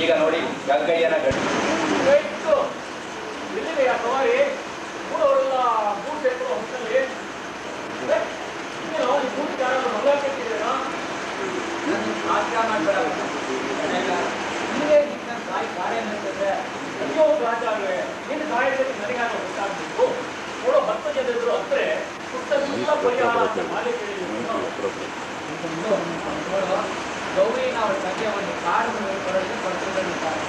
ಈಗ ನೋಡಿ ಗಂಗಯ್ಯನ ಗಡಿ ಎಲ್ಲಿದೆಯಾ ಸವಾರಿ ಮೂರವರೆಲ್ಲ ಮೂರು ಸೇರ್ಕೊಳ್ಳೋ ಹೊತ್ತಲ್ಲಿ ಮೂರು ಯಾರಾದ್ರೂ ಮಗ ಕೇಳ್ತಿದ್ದೀರಾ ಅಯ್ಯೋ ರಾಜಾಗ್ರೆ ನಿನ್ನ ಕಾಯಿಲೆ ನನಗಾಗ ಗೊತ್ತಾಗ್ಬೇಕು ನೋಡೋ 10 ಜನರು ಹತ್ರೆ ಸುತ್ತ ಪರಿಹಾರ ಮಾಲೆ ಗೌರಿ ಅವರ ಬಗ್ಗೆ ಒಂದು ಕಾಡು ಕೊಡಲು ಪಡ್ಕೊಂಡಿದ್ದಾರೆ.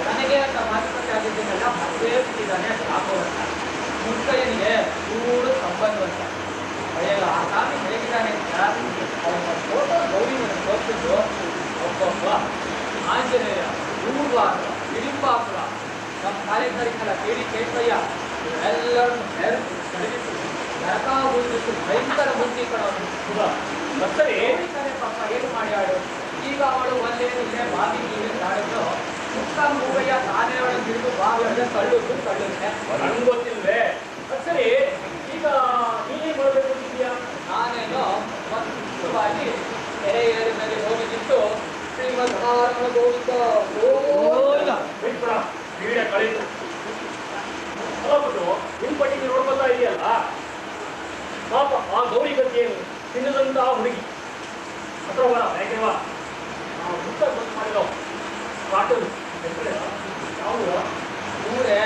ನನಗೆ ಅಂತ ಮಾತುಕತೆ ಆಗಿದ್ದನ್ನೆಲ್ಲ ಮದುವೆ ಬಿಟ್ಟಿದ್ದಾನೆ ಸಾಕೋವಂತ ಮುಕ್ಕಯ್ಯನಿಗೆ ದೂರ ಸಂಬಂಧವಂತ ಅಯ್ಯಲ್ಲ ಆ ಸ್ವಾಮಿ ಹೇಗಿದ್ದಾನೆ ಅಂತ ಅವನ ಫೋಟೋ ಗೌರಿ ತೋರಿಸಿದ್ದು ಒಬ್ಬೊಬ್ಬ ಆಂಜನೇಯ ಹೂವಾಸುರ ಹಿಡಿಂಬಾಸುರ ನಮ್ಮ ಕಾರ್ಯಕ್ರಮಕ್ಕೆಲ್ಲ ಕೇಳಿ ಕೇಳ್ಕಯ್ಯ ಎಲ್ಲರನ್ನು ಬೆರೆತು ಕಡಿದು ನರಕಾಗುವುದು ಭಯಂಕರ ಬುದ್ಧಿ ಕೊಡೋನು ಮತ್ತೇ ಪಾಪ ಏನು ಮಾಡ್ಯಾಳು ಈಗ ಅವಳು ಒಂದೇನಿದೆ ಬಾವಿ ನೀರು ತಾಳಿದ್ರು ಮುಕ್ಕ ಮೂವಯ್ಯ ತಾನೇ ಅವಳು ಹಿಡಿದು ಬಾವಿಯೊಳಗೆ ತಳ್ಳುದು ತಳ್ಳುತ್ತೆ ನನ್ಗೆ ಗೊತ್ತಿಲ್ವೇ ಸರಿ ಈಗ ನೀನೇ ಮಾಡಬೇಕು ಅಂತಿದ್ಯಾ ನಾನೇನು ಮುಖ್ಯವಾಗಿ ಕೆರೆ ಏರಿನಲ್ಲಿ ಹೋಗಿ ನಿಂತು ಶ್ರೀಮದ್ ನಾರಾಯಣ ಗೋವಿಂದ ಬಿಟ್ಬಿಡ ಕ್ರೀಡೆ ಕಳೀತು ಅಲ್ಲಬಿಟ್ಟು ನಿನ್ ಪಟ್ಟಿಗೆ ನೋಡ್ಕೊತಾ ಇದೆಯಲ್ಲ ಪಾಪ ಆ ಗೌರಿ ಗತಿ ಏನು ತಿನ್ನದಂತ ಹುಡುಗಿ ಹತ್ರ ಬರ ಯಾಕೆವಾ ಮುಟ್ಟ ಗೊತ್ತು ಮಾಡಿರೋ ಕಾಟನ್ ಯಾವುದು ಊರೇ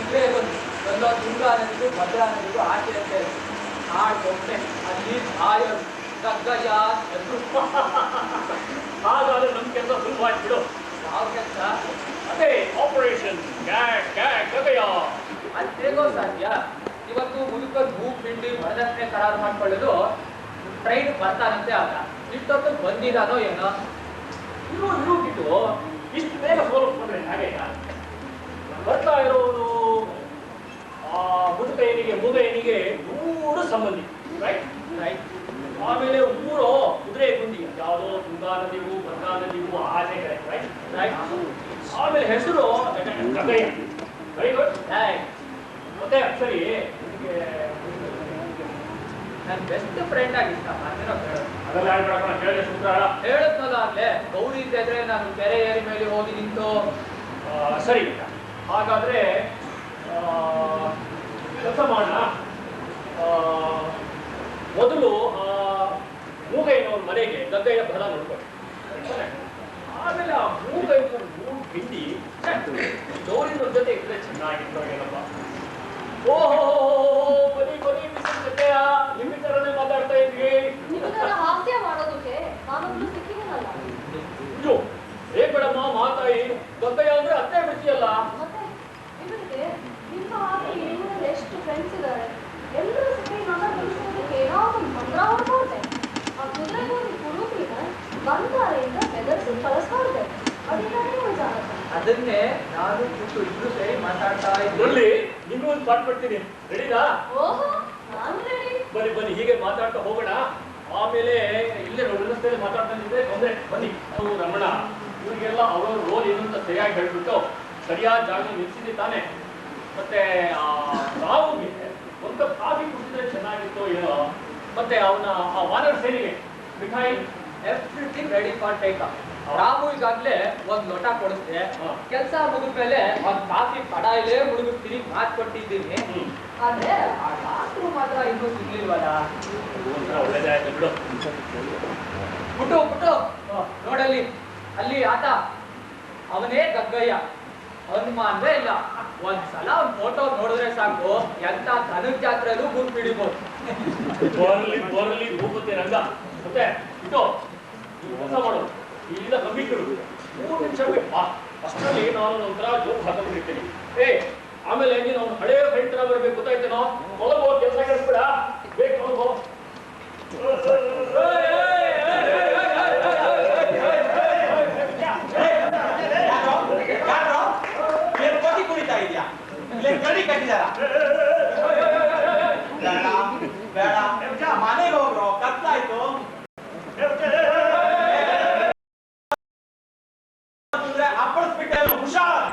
ಇಲ್ಲೇ ಬಂದು ಎಲ್ಲ ತುಂಗಾ ನದಿಗೂ ಭದ್ರಾ ನದಿಗೂ ಆಚೆ ಅಂತ ಆಡ್ಕೊಂಡೆ ಅಲ್ಲಿ ಆಯರು ಗಗ್ಗಯ್ಯ ಎದ್ರು ಹಾಗಾದ್ರೆ ನಮ್ ಕೆಲಸ ಸುಲಭ ಆಯ್ತು ಯಾವ ಕೆಲಸ ಅದೇ ಆಪರೇಷನ್ ಗಗಯ ಅಲ್ಲಿ ಹೇಗೋ ಸಾಧ್ಯ ಇವತ್ತು ಮುದುಕದ ಹೂ ಪಿಂಡಿ ವರದಕ್ಷಿಣೆ ಕರಾರು ಮಾಡ್ಕೊಳ್ಳೋದು ಟ್ರೈನ್ ಬರ್ತಾನಂತೆ ಆಗ ಇಷ್ಟೊತ್ತು ಬಂದಿದ್ದಾನೋ ಏನೋ ಇರು ಬಿಟ್ಟು ಇಷ್ಟು ಬೇಗ ಸೋಲಿಸ್ಕೊಂಡ್ರೆ ಹಾಗೆ ಬರ್ತಾ ಇರೋನು ಆ ಮುದುಕಯ್ಯನಿಗೆ ಮೂಗಯ್ಯನಿಗೆ ದೂರ ಸಂಬಂಧಿ ರೈಟ್ ರೈಟ್ ಆಮೇಲೆ ಊರು ಕುದುರೆ ಗುಂಡಿ ಯಾವುದೋ ತುಂಗಾ ನದಿಗೂ ಭದ್ರಾ ನದಿಗೂ ಆಚೆ ಕಡೆ ರೈಟ್ ರೈಟ್ ಆಮೇಲೆ ಹೆಸರು ಗಗಯ್ಯ ವೆರಿ ಗುಡ್ ಮತ್ತೆ ಸರಿ ನನ್ನ ಬೆಸ್ಟ್ ಫ್ರೆಂಡ್ ಆಗಿಷ್ಟ ಮಾತಿನೋ ಅದೆಲ್ಲ ಹೇಳ್ಬೇಡ ಕೇಳಿದ್ರೆ ಸೂತ್ರ ಹೇಳದ್ನಲ್ಲ ಆಗ್ಲೇ ಗೌರಿ ಇದ್ದರೆ ನಾನು ಕೆರೆ ಏರಿ ಮೇಲೆ ಹೋಗಿ ನಿಂತು ಸರಿ ಹಾಗಾದ್ರೆ ಕೆಲಸ ಮಾಡೋಣ ಮೊದಲು ಮೂಗಯ್ಯನವ್ರ ಮನೆಗೆ ಗಗ್ಗಯ್ಯ ಬಹಳ ನೋಡ್ಕೊಳ್ಳಿ ಆಮೇಲೆ ಆ ಮೂಗಯ್ಯನ ಮೂರು ಹಿಂಡಿ ಗೌರಿನ ಜೊತೆ ಇದ್ರೆ ಚೆನ್ನಾಗಿತ್ತು ಏನಪ್ಪ ಓಹೋ ಬರೀ ಗಗ್ಗಯ್ಯ ನಿಮ್ಮ ತರನೇ ಮಾತಾಡ್ತಾ ಇದ್ವಿ ಹಾಸ್ಯ ಮಾಡೋದಕ್ಕೆ ನಾನೊಬ್ಳು ಸಿಕ್ಕಿದ್ದೀನಲ್ಲ ಅಯ್ಯೋ ಬೇಡಮ್ಮ ಮಾತಾಯಿ ಗಗ್ಗಯ್ಯ ಅಂದ್ರೆ ಅತ್ತೆ ಬಿಡ್ತೀಯಲ್ಲ ಮತ್ತೆ ಇವರಿಗೆ ನಿಮ್ಮ ಹಾಗೆ ಇವರಲ್ಲಿ ಎಷ್ಟು ಫ್ರೆಂಡ್ಸ್ ಇದ್ದಾರೆ ಎಲ್ಲರೂ ಸಿಕ್ಕಿ ನನ್ನ ಕಲಿಸೋದಕ್ಕೆ ಏನಾದ್ರು ಮಂತ್ರ ಹೊಡ್ಕೊಳ್ತೆ ಆ ಕುದುರೆಗೋರಿ ಕುರುಪಿನ ಬಂಗಾರೆಯಿಂದ ಬೆದರಿಸಿ ಕಳಿಸ್ಕೊಳ್ತೆ ಅದಿಲ್ಲದೆ ಜಾಗ್ರತೆ ಅದನ್ನೇ ನಾನು ಕೂತು ಇಬ್ರು ಸೇರಿ ಮಾತಾಡ್ತಾ ಇದ್ವಿ ಒಳ್ಳೆ ನಿಮ್ಗೂ ಒಂದು ಪಾಠ ಕೊಡ್ತೀನಿ ರೆಡಿನಾ ಓಹೋ ನಾನು ರೆಡಿ ಬನ್ನಿ ಹೀಗೆ ಮಾತಾಡ್ತಾ ಹೋಗೋಣ ಆಮೇಲೆ ಇಲ್ಲೇ ರಸ್ತೆಯಲ್ಲಿ ಮಾತಾಡ್ತಾನಿದ್ರೆ ತೊಂದರೆ ಬನ್ನಿ ಅವರು ರಮಣ ಇವರಿಗೆಲ್ಲ ಅವ್ರವ್ರ ರೋಲ್ ಏನು ಅಂತ ಸರಿಯಾಗಿ ಹೇಳ್ಬಿಟ್ಟು ಸರಿಯಾದ ಜಾಗ ನಿಲ್ಸಿದ್ದೆ ತಾನೆ ಮತ್ತೆ ರಾಹುಗೆ ಒಂದು ಕಪ್ ಕಾಫಿ ಕುಡಿದ್ರೆ ಚೆನ್ನಾಗಿತ್ತು ಏನೋ ಮತ್ತೆ ಅವನ ಆ ವಾನರ ಸೇನೆಗೆ ಮಿಠಾಯಿ everything ready for take up Ramu ಈಗಾಗ್ಲೇ ಒಂದ್ ಲೋಟ ಕೊಡಿಸ್ದೆ ಕೆಲಸ ಮುಗಿದ್ಮೇಲೆ ಒಂದ್ ಕಾಫಿ ಕಡಾಯಿಲೇ ಮುಳುಗಿಸ್ತೀನಿ ಮಾತು ಕೊಟ್ಟಿದ್ದೀನಿ ಆದ್ರೆ ಆ ಡಾಕ್ಟ್ರು ಮಾತ್ರ ಇನ್ನೂ ಸಿಗ್ಲಿಲ್ವಲ್ಲ ಒಳ್ಳೇದಾಯ್ತು ಬಿಡು ಪುಟ್ಟು ನೋಡಲ್ಲಿ ಅಲ್ಲಿ ಆತ ಅವನೇ ಗಗ್ಗಯ್ಯ ಅನುಮಾನವೇ ಇಲ್ಲ ಒಂದ್ಸಲ ಅವ್ನ ಫೋಟೋ ನೋಡಿದ್ರೆ ಸಾಕು ಎಂತ ಧನುರ್ ಜಾತ್ರೆಯಲ್ಲೂ ಗುಂಪು ಹಿಡಿಬೋದು ಬೋರ್ಲಿ ಭೂಪತಿ ರಂಗ ಮತ್ತೆ ಇಟ್ಟು ಕೆಲಸ ಮಾಡು ಇಲ್ಲಿಂದ ನಂಬಿಕರು 3 ನಿಮಿಷ ಬಿಟ್ಟು ಅಷ್ಟರಲ್ಲಿ ನಾನು ಒಂಥರ ಜೋಕ್ ಹಾಕೊಂಡಿರ್ತೀನಿ ಆಮೇಲೆ ನೀನು ಅವ್ನು ಹಳೆಯ ಫ್ರೆಂಡ್ ತರ ಬರ್ಬೇಕು ಗೊತ್ತಾಯ್ತೇನೋ ಒಳಗೋ ಕೆಲಸ ಕಳಿಸ್ಬಿಡ ಬೇಕು ಒಳಗೋ ಕುಡಿತಾ ಇದೆಯಾ ಕಡಿ ಕಟ್ಟಿದಾರ ಬೇಡ ಮನೆಗೆ ಹೋಗ್ರು ಕತ್ಲಾಯ್ತು ಅಪ್ಪಳಿಸ್ಬಿಟ್ಟೆ ಹುಷಾರ್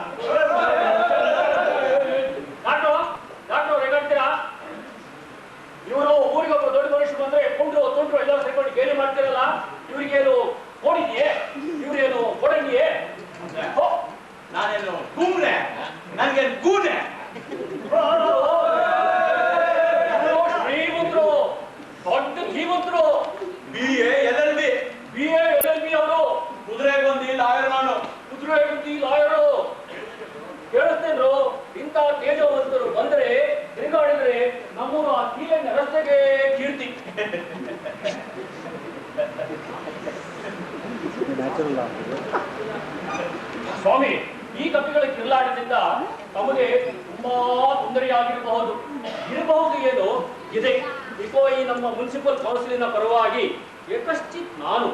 ಇವರು ಊರಿಗೆ ಒಬ್ಬ ದೊಡ್ಡ ಮನುಷ್ಯರು ಬಂದ್ರೆ ತೊಂಡ್ರು ಎಲ್ಲ ಸೇರ್ಕೊಂಡು ಗೇಲಿ ಮಾಡ್ತಿರಲ್ಲ ಇವ್ರಿಗೇನು ಕೊಡಿದೆಯೇ ಇವ್ರೇನು ಕೊಡಂಗಿಯೇ ಲಾಯರ್ ನಾನು. ಕುದುರೆ ಬುದ್ಧಿ ಲಾಯರು ಕೇಳಿಸ್ತೇನ್ರು. ಇಂಥ ತೇಜವಂತರು ಬಂದ್ರೆ ತಿರುಗಾಡಿದ್ರೆ ನಮ್ಮೂರ ಆ ಕೀಲಿನ ರಸ್ತೆಗೆ ಕೀರ್ತಿ. ಸ್ವಾಮಿ, ಈ ಕಪಿಗಳ ಕಿರುಲಾಟದಿಂದ ತಮಗೆ ತುಂಬಾ ತೊಂದರೆಯಾಗಿರಬಹುದು. ಇರಬಹುದು ಏನು ಇದೆ. ಇಕೋ ಈ ನಮ್ಮ ಮುನ್ಸಿಪಲ್ ಕೌನ್ಸಿಲಿನ ಪರವಾಗಿ ಏಕಶ್ಚಿತ್ ನಾನು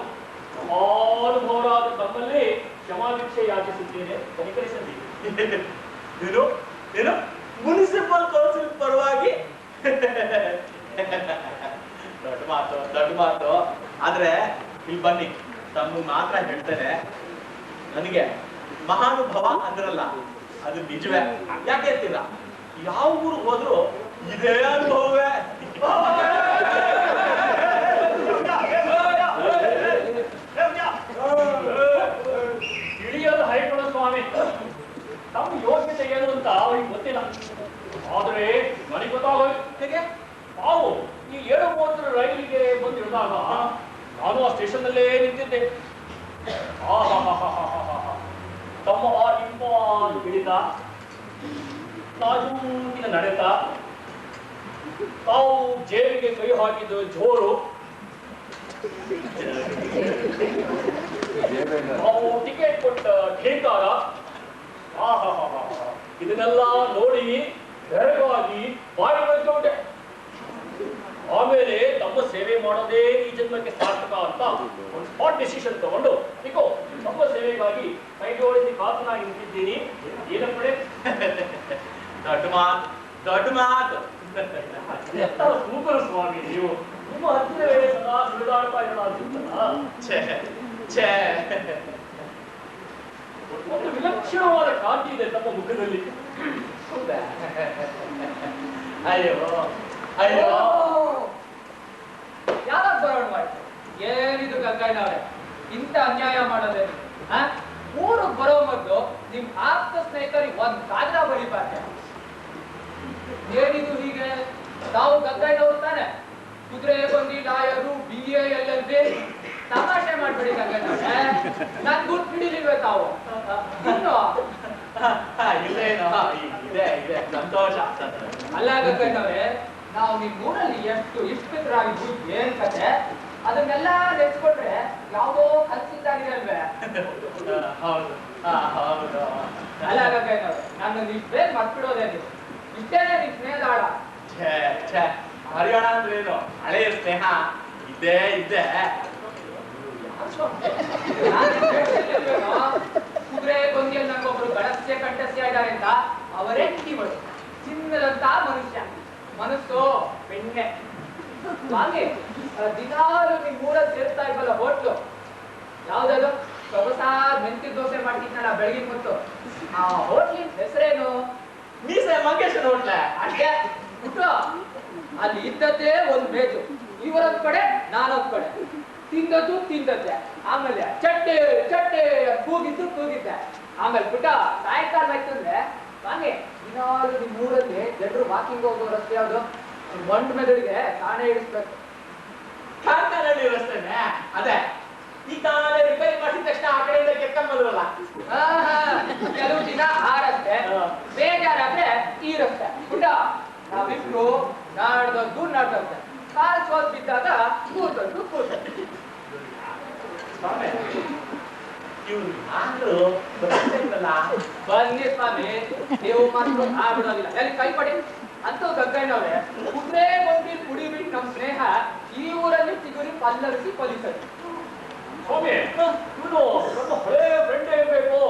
ಮಹಾನುಭವರಾದ ತಮ್ಮಲ್ಲಿ ಕ್ಷಮಾಭಿಕ್ಷೆ ಯಾಚಿಸುತ್ತೇನೆ, ಕನಿಕರಿಸಬೇಕು. ಏನು ಏನು ಮುನ್ಸಿಪಲ್ ಕೌನ್ಸಿಲ್ ಪರವಾಗಿ? ದೊಡ್ಡ ಮಾತು, ದೊಡ್ಡ ಮಾತು. ಆದ್ರೆ ಇಲ್ಲಿ ಬನ್ನಿ, ತಮ್ಮ ಮಾತ್ರ ಹೇಳ್ತೇನೆ. ನನಗೆ ಮಹಾನುಭವ ಅಂದ್ರಲ್ಲ, ಅದು ನಿಜವೇ. ಯಾಕೆ ಅಂತೀರ? ಯಾವ ಊರು ಹೋದ್ರು ಇದೇ ಅನುಭವವೇ. ತಿಳಿಯಲು ಹೈಕೊಳ ಸ್ವಾಮಿ, ತಮ್ಮ ಯೋಗ್ಯತೆ ಏನು ಅಂತ ಅವ್ರಿಗೆ ಗೊತ್ತಿಲ್ಲ. ಆದ್ರೆ ನನಗೆ ಗೊತ್ತಾಗೋಯ್ತು. ಹೇಗೆ? ನಾವು ಈ 7:30 ರೈಲಿಗೆ ಬಂದಿರುವಾಗ ನಾನು ಆ ಸ್ಟೇಷನ್ ಅಲ್ಲೇ ನಿಂತಿದ್ದೆ. ತಮ್ಮ ಆ ಇಂಪಾದ ಹಿಡಿತ, ನಾಜೂಕಿನ ನಡೆತ, ತಾವು ಜೇಬಿಗೆ ಕೈ ಹಾಕಿದ ಜೋರು, ತಾವು ಟಿಕೆಟ್ ಕೊಟ್ಟ ಠೇಕಾರ, ಇದನ್ನೆಲ್ಲ ನೋಡಿ ಬೆರಗಾಗಿ ಬಾಯಿ ಬಂದ್ಕೊಂಡೆ. ಆಮೇಲೆ ತಮ್ಮ ಸೇವೆ ಮಾಡೋದೇ ಈ ಜನ್ಮಕ್ಕೆ ಸಾರ್ಥಕ ಅಂತ ಒಂದು ಸ್ಪಾಟ್ ಡಿಸಿಷನ್ ತಗೊಂಡು ಇಕೋ ತಮ್ಮ ಸೇವೆಗಾಗಿ ಕೈ ಜೋಡಿಸಿ ಕಾತನಾಗಿ ನಿಂತಿದ್ದೀನಿ. ಏನಪ್ಪಡೆ? ದೊಡ್ಡ ಮಾತು, ದೊಡ್ಡ ಮಾತು. ಎತ್ತರ ಸೂಪರ್ ಸ್ವಾಮಿ ನೀವು. ನಿಮ್ಮ ಹತ್ತಿರವೇ ಸದಾ ಸುಳಿದಾಡ್ತಾ ಇರೋಣ ಅನ್ಸುತ್ತಲ್ಲ. ಛೇ ಛೇ, ಒಂದು ವಿಲಕ್ಷಣವಾದ ಕಾಂತಿ ಇದೆ ತಮ್ಮ ಮುಖದಲ್ಲಿ. ಹೌದಾ? ಅಯ್ಯೋ ಅಯ್ಯೋ, ಯಾವಾಗ ಬರೋಣ ಮಾಡ್ತು? ಏನಿದು ಗಂಗಣ್ಣವ್ರೆ, ಇಂಥ ಅನ್ಯಾಯ ಮಾಡೋದೇ? ಊರಿಗೆ ಬರೋ ಮೊದಲು ನಿಮ್ ಆಪ್ತ ಸ್ನೇಹಿತರಿಗೆ ಒಂದ್ ಕಾಗದ ಬರೀಬಾರ್ದೆ? ಏನಿದು ಹೀಗೆ? ತಾವು ಗಂಗಣ್ಣವ್ರು ತಾನೆ? ಕುದುರೆ ಬಂದಿ ಲಾಯರು, BA LLB. ತಮಾಷೆ ಮಾಡ್ಬೇಡಿ ಗಂಗಣ್ಣವ್ರೆ, ನನ್ ಗುರ್ತು ಹಿಡಿಲಿಲ್ವೇ ತಾವು? ಇನ್ನು ಇಲ್ಲೇನೋ ಇದೆ ಇದೆ, ಸಂತೋಷ. ಅಲ್ಲ ಗಂಗಣ್ಣವ್ರೆ, ನಾವು ನಿಮ್ ಊರಲ್ಲಿ ಎಷ್ಟು ಇಷ್ಟರಾಗಿದ್ದು ಏನ್ ಕತೆ ಅದನ್ನೆಲ್ಲ ನೆಚ್ಕೊಂಡ್ರೆ ಯಾವುದೋ ಕಲ್ಸಿದ್ದಾಗಿದೆ ಅಲ್ವೇ? ಹೌದು ಹೌದು. ಅಲ್ಲ ಗಂಗಣ್ಣವ್ರೆ, ನನ್ನ ನೀವು ಬೇಗ ಮರ್ಬಿಡೋದೇ ನೀವು. ಇಷ್ಟೇನೆ ನಿಮ್ ಸ್ನೇಹದಾಳ. ಛೇ ಛೇ, ಹರಿಯೋಣ ಅಂದ್ರೇನು? ಹಳೆಯ ಸ್ನೇಹ ಇದ್ದೇ ಇದ್ದೆ. ಕುದುರೆ ಗೊಂದಿಯಲ್ಲಿ ನಂಗೊಬ್ರು ಗಣಸ್ಯ ಕಂಠಸ್ಯ ಇದ್ದಾರೆ ಅಂತ ಅವರೇ ಕಿವಳು. ಚಿನ್ನದಂತ ಮನುಷ್ಯ, ಮನಸ್ಸು ಬೆಣ್ಣೆ. ಹಾಗೆ ದಿನಾಲು ನಿಮ್ ಊರಲ್ಲಿ ಸೇರ್ತಾ ಇಲ್ವಲ್ಲ ಹೋಟ್ಲು, ಯಾವ್ದದು ಸೊಗಸಾದ ಮೆಂತಿ ದೋಸೆ ಮಾಡ್ತಿದ್ನಲ್ಲ ಬೆಳಗಿನ ಹೊತ್ತು, ಆ ಹೋಟ್ಲಿನ ಹೆಸರೇನು? ಮೀಸೆ ಮಂಗೇಶನ್ ಹೋಟ್ಲೆ. ಅಷ್ಟೇ ಬಿಟ್ಟು ಅಲ್ಲಿ ಇದ್ದದ್ದೇ ಒಂದ್ ಮೇಜು, ಇವರೊಂದ್ ಕಡೆ ನಾನೊಂದ್ ಕಡೆ. ತಿಂದದ್ದೆ, ಆಮೇಲೆ ಚಟ್ಟೆ ಚಟ್ಟೆ ಕೂಗಿದ್ದೆ. ಆಮೇಲೆ ಪುಟ್ಟ ಸಾಯಂಕಾಲ ಆಯ್ತು ಅಂದ್ರೆ ಹಾಗೆ ದಿನಾಲು ನಿಮ್ ಊರಲ್ಲಿ ಜನರು ವಾಕಿಂಗ್ ಹೋಗೋ ರಸ್ತೆ ಯಾವ್ದು? ಒಂದ್ ಮೆದುಳಿಗೆ ತಾನೇ ಇಡಿಸ್ಬೇಕು. ಕಾರ್ಖಾನೆಯಲ್ಲಿ ರಸ್ತೆನೆ ಅದೇ. ಈ ಕಾಲ ರಿಪೇರಿ ಮಾಡಿದ ತಕ್ಷಣ ಆ ಕಡೆಯಿಂದ ಕೆತ್ಕೊಂಡ್ ಬಂದ್ರಲ್ಲ. ಕೆಲವು ದಿನ ಆ ರಸ್ತೆ, ಬೇಜಾರಾದ್ರೆ ಈ ರಸ್ತೆ. ಪುಟ್ಟ ನಾವಿಬ್ರು ನಾಡ್ದದ್ದು ಕಾಲ್ ಸೋಲ್ ಬಿದ್ದಾಗ ಕೂತದ್ದು. ಇವ್ರು ಆದ್ರೂ ಬರ್ತಿಲ್ಲ. ಬನ್ನಿ ಸ್ವಾಮಿ, ನೀವು ಮಾತ್ರ ಆಗ್ಬಿಡೋದಿಲ್ಲ. ಎಲ್ಲಿ ಕೈ ಪಡಿ ಅಂತೂ ಗಂಗಣ್ಣವ್ರೆ, ಕುದುರೆ ಬಂದಿ ಕುಡಿ ಬಿಟ್ಟು ನಮ್ ಸ್ನೇಹ ಈ ಊರಲ್ಲಿ ಸಿಗುರಿ ಪಲ್ಲರಿಸಿ ಪಲಿಸರಿ. ಸ್ವಾಮಿ, ಇವನು ನಮ್ಮ ಹಳೆ ಫ್ರೆಂಡ್ ಇರ್ಬೇಕು.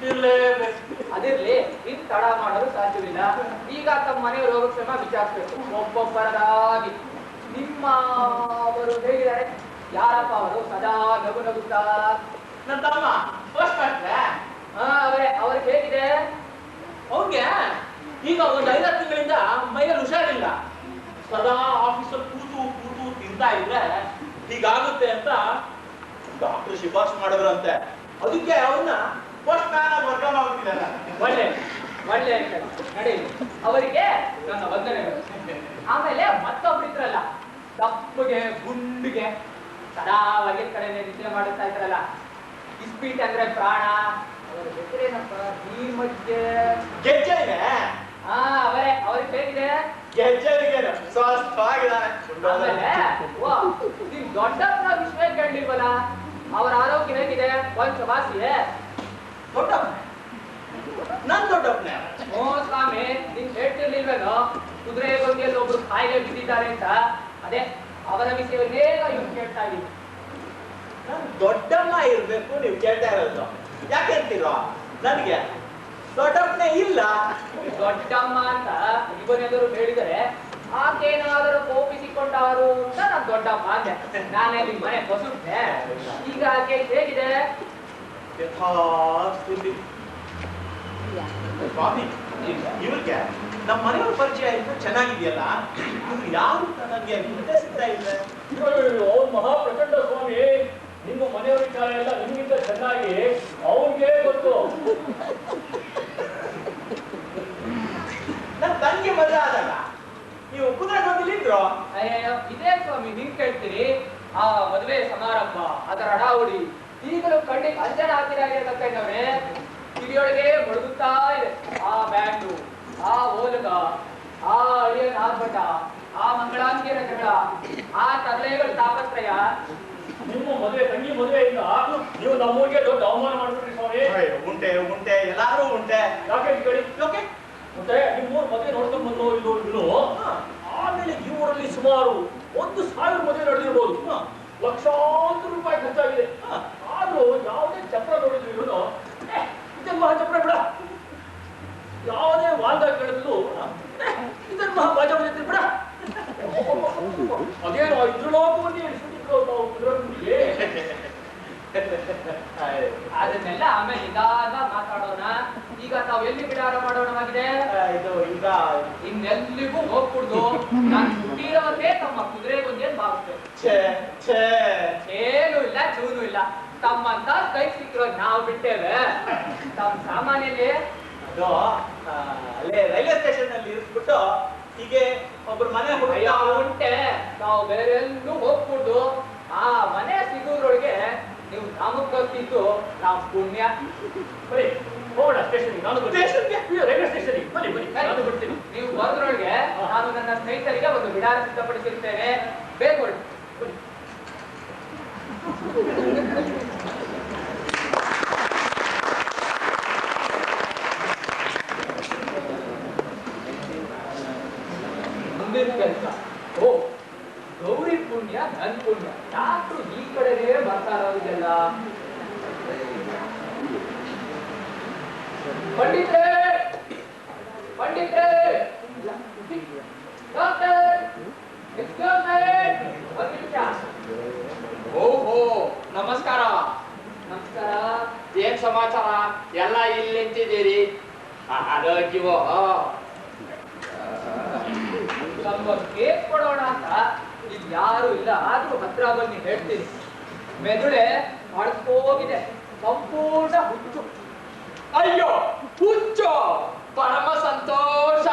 ಇರ್ಲೇಬೇಕು. ಅದಿರ್ಲಿ, ಇನ್ ತಡ ಮಾಡಲು ಸಾಧ್ಯವಿಲ್ಲ. ಈಗ ತಮ್ಮ ಮನೆಯವರು ಯೋಗಕ್ಷೇಮ ವಿಚಾರಿಸಬೇಕು ಒಬ್ಬೊಬ್ಬರದಾಗಿ. ನಿಮ್ಮ ಅವರು ಹೇಗಿದ್ದಾರೆ? ಯಾರಪ್ಪ ಅವರು? ಸದಾ ನಗು ನಗುತ್ತಾ. ನನ್ನ ತಮ್ಮ ಫಸ್ಟ್ ಮಾಡ್ರೆ ಅವ್ರಿಗೆ ಹೇಗಿದೆ? ಅವ್ರಿಗೆ ಈಗ ಒಂದು 5 ತಿಂಗಳಿಂದ ಮೈಯಲ್ಲಿ ಹುಷಾರಿಲ್ಲ. ಸದಾ ಆಫೀಸಲ್ಲಿ ಕೂತು ತಿಂತಾ ಇದ್ರೆ ಹೀಗಾಗುತ್ತೆ ಅಂತ ಡಾಕ್ಟರ್ ಶಿಫಾರಸು ಮಾಡಿದ್ರಂತೆ. ಅದಕ್ಕೆ ಅವನ್ನ ಫಸ್ಟ್ ಮ್ಯಾನ್ ವರ್ಗ ಮಾಡ್ತಿದ್ದಾರೆ. ಒಳ್ಳೆ ನಡಿ, ಅವರಿಗೆ ನನ್ನ ವಂದನೆಗಳು. ಆಮೇಲೆ ಮತ್ತೊಬ್ರು ಇದ್ರಲ್ಲ, ದಪ್ಪಗೆ ಗುಂಡಿಗೆ ಸದಾ ಹೊರಗಿನ ಕಡೆನೆ ನಿದ್ರೆ ಮಾಡುತ್ತಾ ಇದ್ರಲ್ಲ, ಇಸ್ಪೀಟ್ ಅಂದ್ರೆ ಪ್ರಾಣ, ಅವರ ಹೆಸರೇನಪ್ಪ ಈ ಮಧ್ಯೆ? ಗೆಜ್ಜೆನೆ. ಹಾ ಅವರೇ, ಅವ್ರಿಗೆ ಹೇಗಿದೆ? ಗೆಜ್ಜೆಗೇನು ಸ್ವಸ್ಥವಾಗಿದ್ದಾನೆ. ಆಮೇಲೆ ನಿಮ್ ದೊಡ್ಡಪ್ಪನ ವಿಷಯ ಕೇಳಲಿಲ್ವಲ್ಲ, ಅವರ ಆರೋಗ್ಯ ಹೇಗಿದೆ? ಕೊಂಚ ವಾಸಿಯೇ? ದೊಡ್ಡಪ್ಪನೆ? ನನ್ ದೊಡ್ಡಪ್ಪನೆ? ಓ ಸ್ವಾಮಿ, ನಿನ್ ಹೇಳ್ತಿರ್ಲಿಲ್ವೇನೋ ಕುದುರೆ ಗೊಂದಿಯಲ್ಲಿ ಒಬ್ರು ಕಾಯಿಲೆ ಬಿದ್ದಿದ್ದಾರೆ ಅಂತ? ಅದೇ ಅವರ ವಿಷಯವನ್ನೇ ಇವ್ರು ಕೇಳ್ತಾ ಇದೀವಿ. ನನ್ ದೊಡ್ಡಮ್ಮ ಇರ್ಬೇಕು ನೀವು ಕೇಳ್ತಾ ಇರೋದು. ಯಾಕೆ ಅಂತೀರೋ? ನನಗೆ ದೊಡ್ಡಪ್ಪನೇ ಇಲ್ಲ. ದೊಡ್ಡಮ್ಮ ಅಂತ ಇವನೆಲ್ಲರೂ ಹೇಳಿದರೆ ಆಕೇನಾದರೂ ಕೋಪಿಸಿಕೊಂಡವರು ಅಂತ ನಾನು ದೊಡ್ಡಮ್ಮ ಅಂದೆ. ನಾನೇ ನಿಮ್ ಮನೆ ಬಸುತ್ತೆ. ಈಗ ಆಕೆ ಹೇಗಿದೆ? ಯಥಾಸ್ಥಿತಿ. ಸ್ವಾಮಿ, ಇವ್ರಿಗೆ ನಮ್ಮ ಮನೆಯವ್ರ ಪರಿಚಯ ಇದ್ದು ಚೆನ್ನಾಗಿದೆಯಲ್ಲ, ಇವ್ರು ಯಾರು ನನಗೆ ಮುಂದೆ ಸಿಗ್ತಾ ಇಲ್ಲ. ಅವ್ರು ಮಹಾಪ್ರಚಂಡ ಸ್ವಾಮಿ, ನಿಮ್ಮ ಮನೆಯವ್ರ ವಿಚಾರ ಎಲ್ಲ ನಿಮ್ಗಿಂತ ಚೆನ್ನಾಗಿ ಅವ್ರಿಗೆ ಗೊತ್ತು. ನನ್ನ ತಂಗಿ ಮದುವೆ ಆದಾಗ ನೀವು ಕುದುರೆ ಗೊಂದಿಲಿದ್ರು. ಅಯ್ಯೋ ಇದೇ ಸ್ವಾಮಿ ಹಿಂಗ್ ಕೇಳ್ತೀರಿ? ಆ ಮದುವೆ ಸಮಾರಂಭ, ಅದರ ಹಡಾವುಡಿ ಈಗಲೂ ಕಣ್ಣಿಗೆ ಅಂಜನ ಹಾಕಿದಾಗಿರತಕ್ಕಂಥವ್ರೆ ಕಿವಿಯೊಳಗೆ ಮುಳುಗುತ್ತಾ ಇದೆ. ಆ ಬ್ಯಾಂಡು, ಆ ಓಲಗ, ಆ ಅಳಿಯನ ಆರ್ಭಟ, ಆ ಮಂಗಳಾಂಗಿರ ಜಗಳ, ಆ ತರಲೆಗಳ ತಾಪತ್ರಯ. ನಿಮ್ಮ ಮದುವೆ, ತಂಗಿ ಮದುವೆಯಿಂದ ನೀವು ನಮ್ಮೂರಿಗೆ ದೊಡ್ಡ ಅವಮಾನ ಮಾಡ್ಬಿಟ್ರಿ ಸ್ವಾಮಿ. ಉಂಟೆ ಉಂಟೆ ಎಲ್ಲಾರು ಉಂಟೆ. ಯಾಕೆ ಕೇಳಿ? ಓಕೆ. ಮತ್ತೆ ನಿಮ್ಮೂರ್ ಮದುವೆ ನೋಡ್ಕೊಂಡು ಬಂದು ಇಲ್ಲೋರ್ಗುನು ಆಮೇಲೆ ಈ ಊರಲ್ಲಿ ಸುಮಾರು 1,000 ಮದುವೆ ನಡೆದಿರ್ಬೋದು. ಲಕ್ಷಾಂತರ ರೂಪಾಯಿ ಖರ್ಚಾಗಿದೆ. ಆದ್ರೂ ಯಾವುದೇ ಚಪ್ರ ನೋಡಿದ್ರು ಇವನು ಇದನ್ ಮಹಾ ಚಪ್ರ ಬಿಡ, ಯಾವುದೇ ವಾದ ಕೇಳಿದ್ರು ಇದನ್ ಮಹಾ ಬಾಜ ಬಿಡ, ಅದೇನು ಇದ್ರಲೋಕವನ್ನೇ ಇಳಿಸ್ಬಿಟ್ಟಿದ್ರು ನಾವು ಕುದುರೆಗುಂಡಿಗೆ. ಅದನ್ನೆಲ್ಲ ಆಮೇಲೆ ನಿಧಾನ ಮಾತಾಡೋಣ. ಈಗ ತಾವು ಎಲ್ಲಿ ಬಿಡಾರ ಮಾಡೋಣವಾಗಿದೆ? ಇದು ಈಗ ಇನ್ನೆಲ್ಲಿಗೂ ಹೋಗ್ಬಿಡ್ದು. ನಾನು ಹುಟ್ಟಿರೋದೇ ತಮ್ಮ ಕುದುರೆ ಗೊಂದೇನ್ ಭಾವಿಸ್ತೇವೆ. ಛೇ ಛೇ ಏನು ಇಲ್ಲ, ಜೂನು ಇಲ್ಲ. ತಮ್ಮಂತ ಕೈ ಸಿಕ್ಕಿರೋ ನಾವು ಬಿಟ್ಟೇವೆ. ತಮ್ಮ ಸಾಮಾನ್ಯಲ್ಲಿ ಅದು ಅಲ್ಲೇ ರೈಲ್ವೆ ಸ್ಟೇಷನ್ ಅಲ್ಲಿ ಇರಿಸ್ಬಿಟ್ಟು ಹೀಗೆ ಒಬ್ರು ಮನೆ ಅಯ್ಯ ಉಂಟೆ, ನಾವು ಬೇರೆ ಎಲ್ಲೂ ಹೋಗ್ಬಿಡ್ದು. ಆ ಮನೆ ಸಿಗೋದ್ರೊಳಗೆ ನೀವು ನಮಗ್ ಗೊತ್ತಿದ್ದು ನಾವು ಪುಣ್ಯ. ಬರೀ ಹೋಗೋಣ ಸ್ಟೇಷನ್ಗೆ. ನಾನು ಸ್ಟೇಷನ್ಗೆ? ರೈಲ್ವೆ ಸ್ಟೇಷನ್ಗೆ ಬನ್ನಿ ಬನ್ನಿ, ನಾನು ಬಿಡ್ತೀನಿ. ನೀವು ಬರೋದ್ರೊಳಗೆ ನಾನು ನನ್ನ ಸ್ನೇಹಿತರಿಗೆ ಒಂದು ಬಿಡಾರ ಸಿದ್ಧಪಡಿಸಿರ್ತೇನೆ. ಬೇಗ ಹೊರಡಿ. ಮುಂದಿನ ಕೆಲಸ. ಓ, ಗೌರಿ ಪುಣ್ಯ ನನ್ ಪುಣ್ಯ. ಯಾರು ಈ ಕಡೆನೇ ಬರ್ತಾ ಇರೋದಿಲ್ಲ? ಪಂಡಿತ್ರೆ, ಪಂಡಿತ್ರೆ, ಡಾಕ್ಟರ್, ಎಕ್ಸ್ಕ್ಯೂಸ್ ಮೀ, ಒಂದು ನಿಮಿಷ. ಓಹೋ, ನಮಸ್ಕಾರ. ನಮಸ್ಕಾರ. ಏನ್ ಸಮಾಚಾರ? ಎಲ್ಲ ಇಲ್ಲಿ ನಿಂತಿದ್ದೀರಿ. ಆರೋಗ್ಯವೋ? ಸ್ವಲ್ಪ ಕೇಕ್ ಕೊಡೋಣ ಅಂತ ಇಲ್ಲಿ ಯಾರು ಇಲ್ಲ, ಆದ್ರೂ ಹತ್ರ ಬನ್ನಿ ಹೇಳ್ತೀನಿ. ಮೆದುಳೆ ಹೋಗಿದೆ, ಸಂಪೂರ್ಣ ಹುಚ್ಚು. ಅಯ್ಯೋ, ಹುಚ್ಚು! ಪರಮ ಸಂತೋಷ.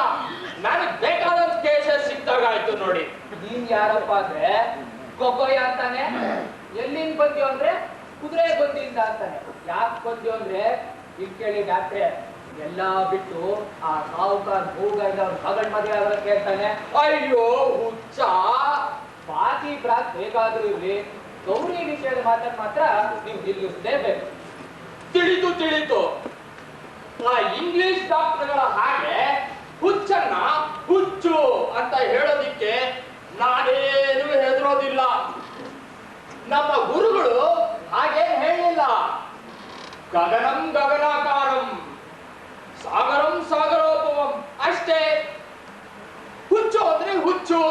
ನನಗೆ ಬೇಕಾದಂತ ಕೇಸಸ್ ಸಿಕ್ತಾಗಾಯ್ತು ನೋಡಿ. ನೀನ್ ಯಾರಪ್ಪ ಅಂದ್ರೆ ಗೊಬ್ಬಯ್ಯ ಅಂತಾನೆ. ಎಲ್ಲಿಂದ ಬಂದ್ಯೋ ಅಂದ್ರೆ ಕುದುರೆ ಗೊಂದಿಯಿಂದ ಅಂತಾನೆ. ಯಾಕೆ ಬಂದ್ಯೋ ಅಂದ್ರೆ ಇಲ್ಲಿ ಕೇಳಿ ಡಾಕ್ಟ್ರೆ, ಎಲ್ಲಾ ಬಿಟ್ಟು ಆ ಸಾವುಕಾರ ಭೂಗೈದ ಮಗಳ ಮದುವೆ ಆಗೋದಕ್ಕೆ ಅಂತಾನೆ. ಅಯ್ಯೋ ಹುಚ್ಚ! ಬಾಕಿ ಬ್ರಾಕ್ ಬೇಕಾದ್ರೂ ಇರ್ಲಿ, ಗೌರಿ ವಿಷಯದ ಮಾತ್ರ ನೀವು ನಿಲ್ಲಿಸಲೇಬೇಕು. ತಿಳಿತು ತಿಳಿತು. ಆ ಇಂಗ್ಲಿಷ್ ಡಾಕ್ಟರ್ಗಳ ಹಾಗೆ ಹುಚ್ಚನ್ನ ಹುಚ್ಚು ಅಂತ ಹೇಳೋದಿಕ್ಕೆ ನಾನೇನು ಹೆದರೋದಿಲ್ಲ. ನಮ್ಮ ಗುರುಗಳು ಹಾಗೇನ್ ಹೇಳಿಲ್ಲ. ಗಗನಂ ಗಗನಾಕಾರಂ, ಸಾಗರಂ ಸಾಗರೋಪಮಂ ಅಷ್ಟೇ. ಹುಚ್ಚು ಅಂದ್ರೆ ಹುಚ್ಚು,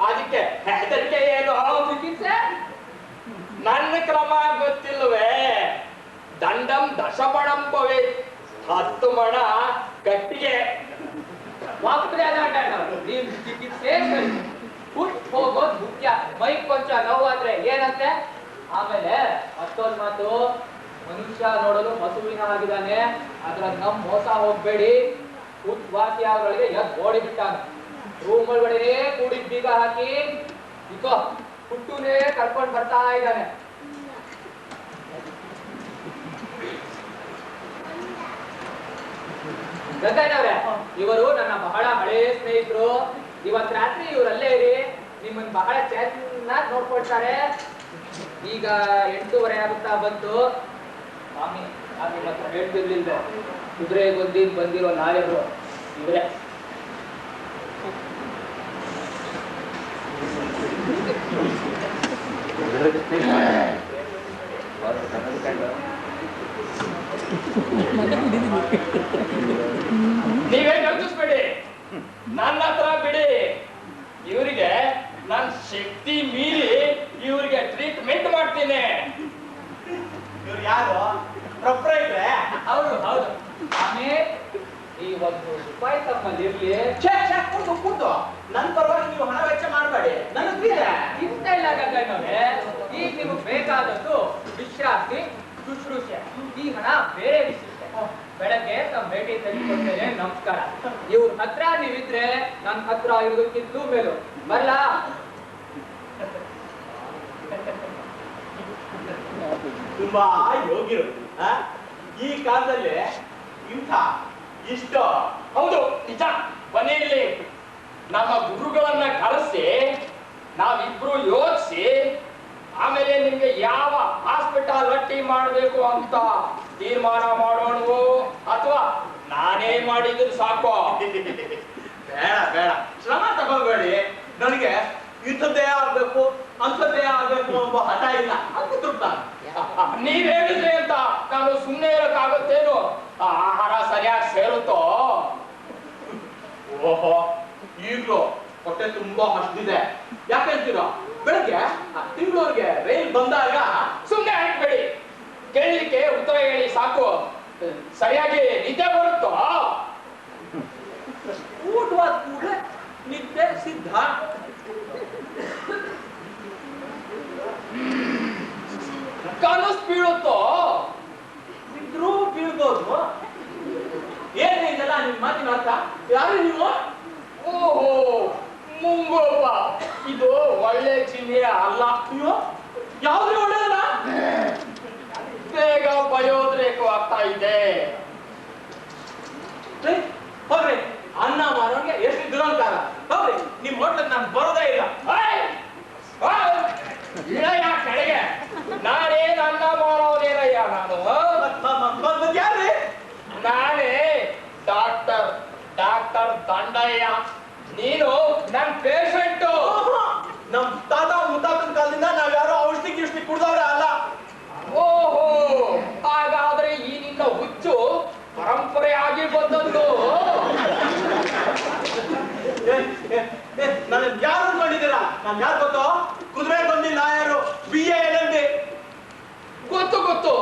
ಅದಕ್ಕೆ ಹೆದರಿಕೆ ಏನು? ಚಿಕಿತ್ಸೆ ನನ್ನ ಕ್ರಮ ಗೊತ್ತಿಲ್ವೇ? ದಂಡಂ ದಶಮಣಂ ಭವೇತ್, 10 ಮಣ ಗಟ್ಟಿಗೆ. ನೀನ್ ಚಿಕಿತ್ಸೆ ಸರಿ, ಹುಟ್ಟು ಹೋಗೋದು ಮುಖ್ಯ. ಮೈ ಕೊಂಚ ನೋವಾದ್ರೆ ಏನಂತೆ? ಆಮೇಲೆ ಮತ್ತೊಂದು ಮಾತು, ಮನುಷ್ಯ ನೋಡಲು ಹಸುವಿನ ಆಗಿದ್ದಾನೆ, ಅದ್ರ ನಮ್ ಮೋಸ ಹೋಗ್ಬೇಡಿ. ಹುಟ್ಟು ವಾಸಿ ಆಗೋಳಿಗೆ ಎದ್ದು ಓಡಿ ಬಿಟ್ಟಾನ. ರೂಮ್ ಒಳಗಡೆ ಕೂಡಿ ಬೀಗ ಹಾಕಿ ಇಕೋ ಹುಟ್ಟುನೇ ಕರ್ಕೊಂಡು ಬರ್ತಾ ಇದ್ದಾನೆ. ಗಂಗಯ್ಯನವ್ರೆ, ಇವರು ನನ್ನ ಬಹಳ ಹಳೆಯ ಸ್ನೇಹಿತರು. ಇವತ್ ರಾತ್ರಿ ಇವರಲ್ಲೇ ಇರಿ, ನಿಮ್ಮನ್ನ ಬಹಳ ಚೆನ್ನಾಗಿ ನೋಡ್ಕೊಳ್ತಾರೆ. ಈಗ 8:30 ಆಗುತ್ತಾ ಬಂತು. ಸ್ವಾಮಿ ನಾನು ನಿಮ್ಮ ಹತ್ರ ಹೇಳ್ತಿರ್ಲಿಲ್ಲ, ಕುದುರೆ ಗೊಂದಿದ್ ಬಂದಿರೋ ನಾಯರು ಇವರೇ. ನೀವೇ ಯೋಚಿಸ್ಬೇಡಿ, ನನ್ನ ಹತ್ರ ಬಿಡಿ. ಇವರಿಗೆ ನನ್ನ ಶಕ್ತಿ ಮೀರಿ ಇವರಿಗೆ ಟ್ರೀಟ್ಮೆಂಟ್ ಮಾಡ್ತೀನಿ. ಇವ್ರು ಯಾರು? ಪ್ರೊಪ್ರೈಟ್ರೆ? ಹೌದು ಹೌದು ಸ್ವಾಮಿ, ಈ ₹1 ತಮ್ಮಲ್ಲಿ ಇರ್ಲಿ. ಕೂತು ನನ್ ಪರವಾಗಿ ನೀವು ಹಣ ವೆಚ್ಚ ಮಾಡಬೇಡಿ. ನನಗೆ ಇಷ್ಟ ಇಲ್ಲ ಗಂಗಯ್ಯನವ್ರೆ. ಈಗ ನಿಮಗೆ ಬೇಕಾದದ್ದು ವಿಶ್ರಾಂತಿ, ಶುಶ್ರೂಷೆ. ಈ ಹಣ ಬೇರೆ ವಿಶಿಷ್ಟ. ಬೆಳಗ್ಗೆ ತಮ್ಮ ಭೇಟಿ ತೆಗೆದುಕೊಡ್ತೇನೆ. ನಮಸ್ಕಾರ. ಇವ್ರ ಹತ್ರ ನೀವಿದ್ರೆ ನನ್ನ ಹತ್ರ ಇರೋದಕ್ಕಿಂತಲೂ ಮೇಲು. ಬರ್ಲಾ? ತುಂಬಾ ಯೋಗ್ಯರು. ಈ ಕಾಲದಲ್ಲಿ ಇಂಥ ಇಷ್ಟು ಹೌದು ನಿಜ. ಮನೆಯಲ್ಲಿ ನಮ್ಮ ಗುರುಗಳನ್ನ ಕಳಿಸಿ ನಾವಿಬ್ರು ಯೋಚಿಸಿ ಆಮೇಲೆ ನಿಮ್ಗೆ ಯಾವ ಹಾಸ್ಪಿಟಲ್ ಹಟ್ಟಿ ಮಾಡಬೇಕು ಅಂತ ತೀರ್ಮಾನ ಮಾಡೋಣವೋ ಅಥವಾ ನಾನೇ ಮಾಡಿದ್ರು ಸಾಕು. ಬೇಡ ಬೇಡ, ಶ್ರಮ ತಗೋಬೇಡಿ. ನನಗೆ ಇಂಥದ್ದೇ ಆಗ್ಬೇಕು ಅಂಥದ್ದೇ ಆಗ್ಬೇಕು ಎಂಬ ಹಠ ಇಲ್ಲ. ತೃಪ್ತ. ನೀವ್ ಹೇಳಿದ್ರಿ ಅಂತ ನಾನು ಸುಮ್ಮನೆ ಇರಕ್ಕಾಗತ್ತೇನು? ಆಹಾರ ಸರಿಯಾಗಿ ಸೇರುತ್ತೋ? ಓಹೋ, ಈಗಲೂ ಹೊಟ್ಟೆ ತುಂಬಾ ಹಸಿದಿದೆ. ಯಾಕೆಂತೀರ? ಬೆಳಗ್ಗೆ ತಿಂಗಳೂರಿಗೆ ರೈಲ್ ಬಂದಾಗ ಸುಮ್ಮನೆ ಹಾಕ್ಬೇಡಿ, ಕೇಳಲಿಕ್ಕೆ ಉತ್ತರ ಹೇಳಿ ಸಾಕು. ಸರಿಯಾಗಿ ನಿದ್ದೆ ಬರುತ್ತೋ? ಊಟವಾದ ಕೂಡಲೇ ನಿದ್ದೆ ಸಿದ್ಧ. ಕನಸು ಬೀಳುತ್ತೋ? ಇದ್ರೂ ಬೀಳ್ಬೋದು. ಏನ್ ಇದೆಲ್ಲ ನಿಮ್ ಮಾತಿನ ಅರ್ಥ? ಯಾರು ನೀವು? ಓಹೋ, ಮುಂಗೋಪ. ಇದು ಒಳ್ಳೆ ಚಿಹ್ನೆ ಅಲ್ಲ. ಅಯ್ಯೋ, ಯಾವ್ದು ಒಳ್ಳೆಯಲ್ಲ? ಬೇಗ ಭಯೋದ್ರೇಕ ಆಗ್ತಾ ಇದೆ. ಹೋಗ್ರಿ, ಅನ್ನ ಮಾರೋನ್ಗೆ ಎಷ್ಟು ದುರಂಕಾರ. ಹೋಗ್ರಿ, ನಿಮ್ ಹೋಟ್ಲಕ್ಕೆ ನಾನು ಬರೋದೇ ಇಲ್ಲ. ಇಳಯ್ಯ ಕೆಳಗೆ. ನಾನೇನ್ ಅನ್ನ ಮಾಡೋನೇನಯ್ಯ ನಾನು? ಯಾರ್ರಿ? ನಾನೇ ಡಾಕ್ಟರ್ ದಂಡಯ್ಯ. ನೀನು ನನ್ ಪೇಷಂಟು. ನಮ್ ತಾತ ಮುತ್ತಾತನ ಕಾಲದಿಂದ ನಾವ್ಯಾರು ಔಷಧಿ ಗಿಷ್ಟಿ ಕುಡ್ದವ್ರೆ ಅಲ್ಲ. ಓಹೋ, ಹಾಗಾದ್ರೆ ಈ ನಿನ್ನ ಹುಚ್ಚು ಪರಂಪರೆಯಾಗಿ ಬಂದದ್ದು. ನನ್ನ ಯಾರು ಅನ್ಕೊಂಡಿದ್ದೀರಾ? ನಾನು ಯಾರು ಗೊತ್ತೋ? ಕುದುರೆ ಬಂದಿಲ್ಲ ಯಾರು? BA LLB. ಗೊತ್ತು.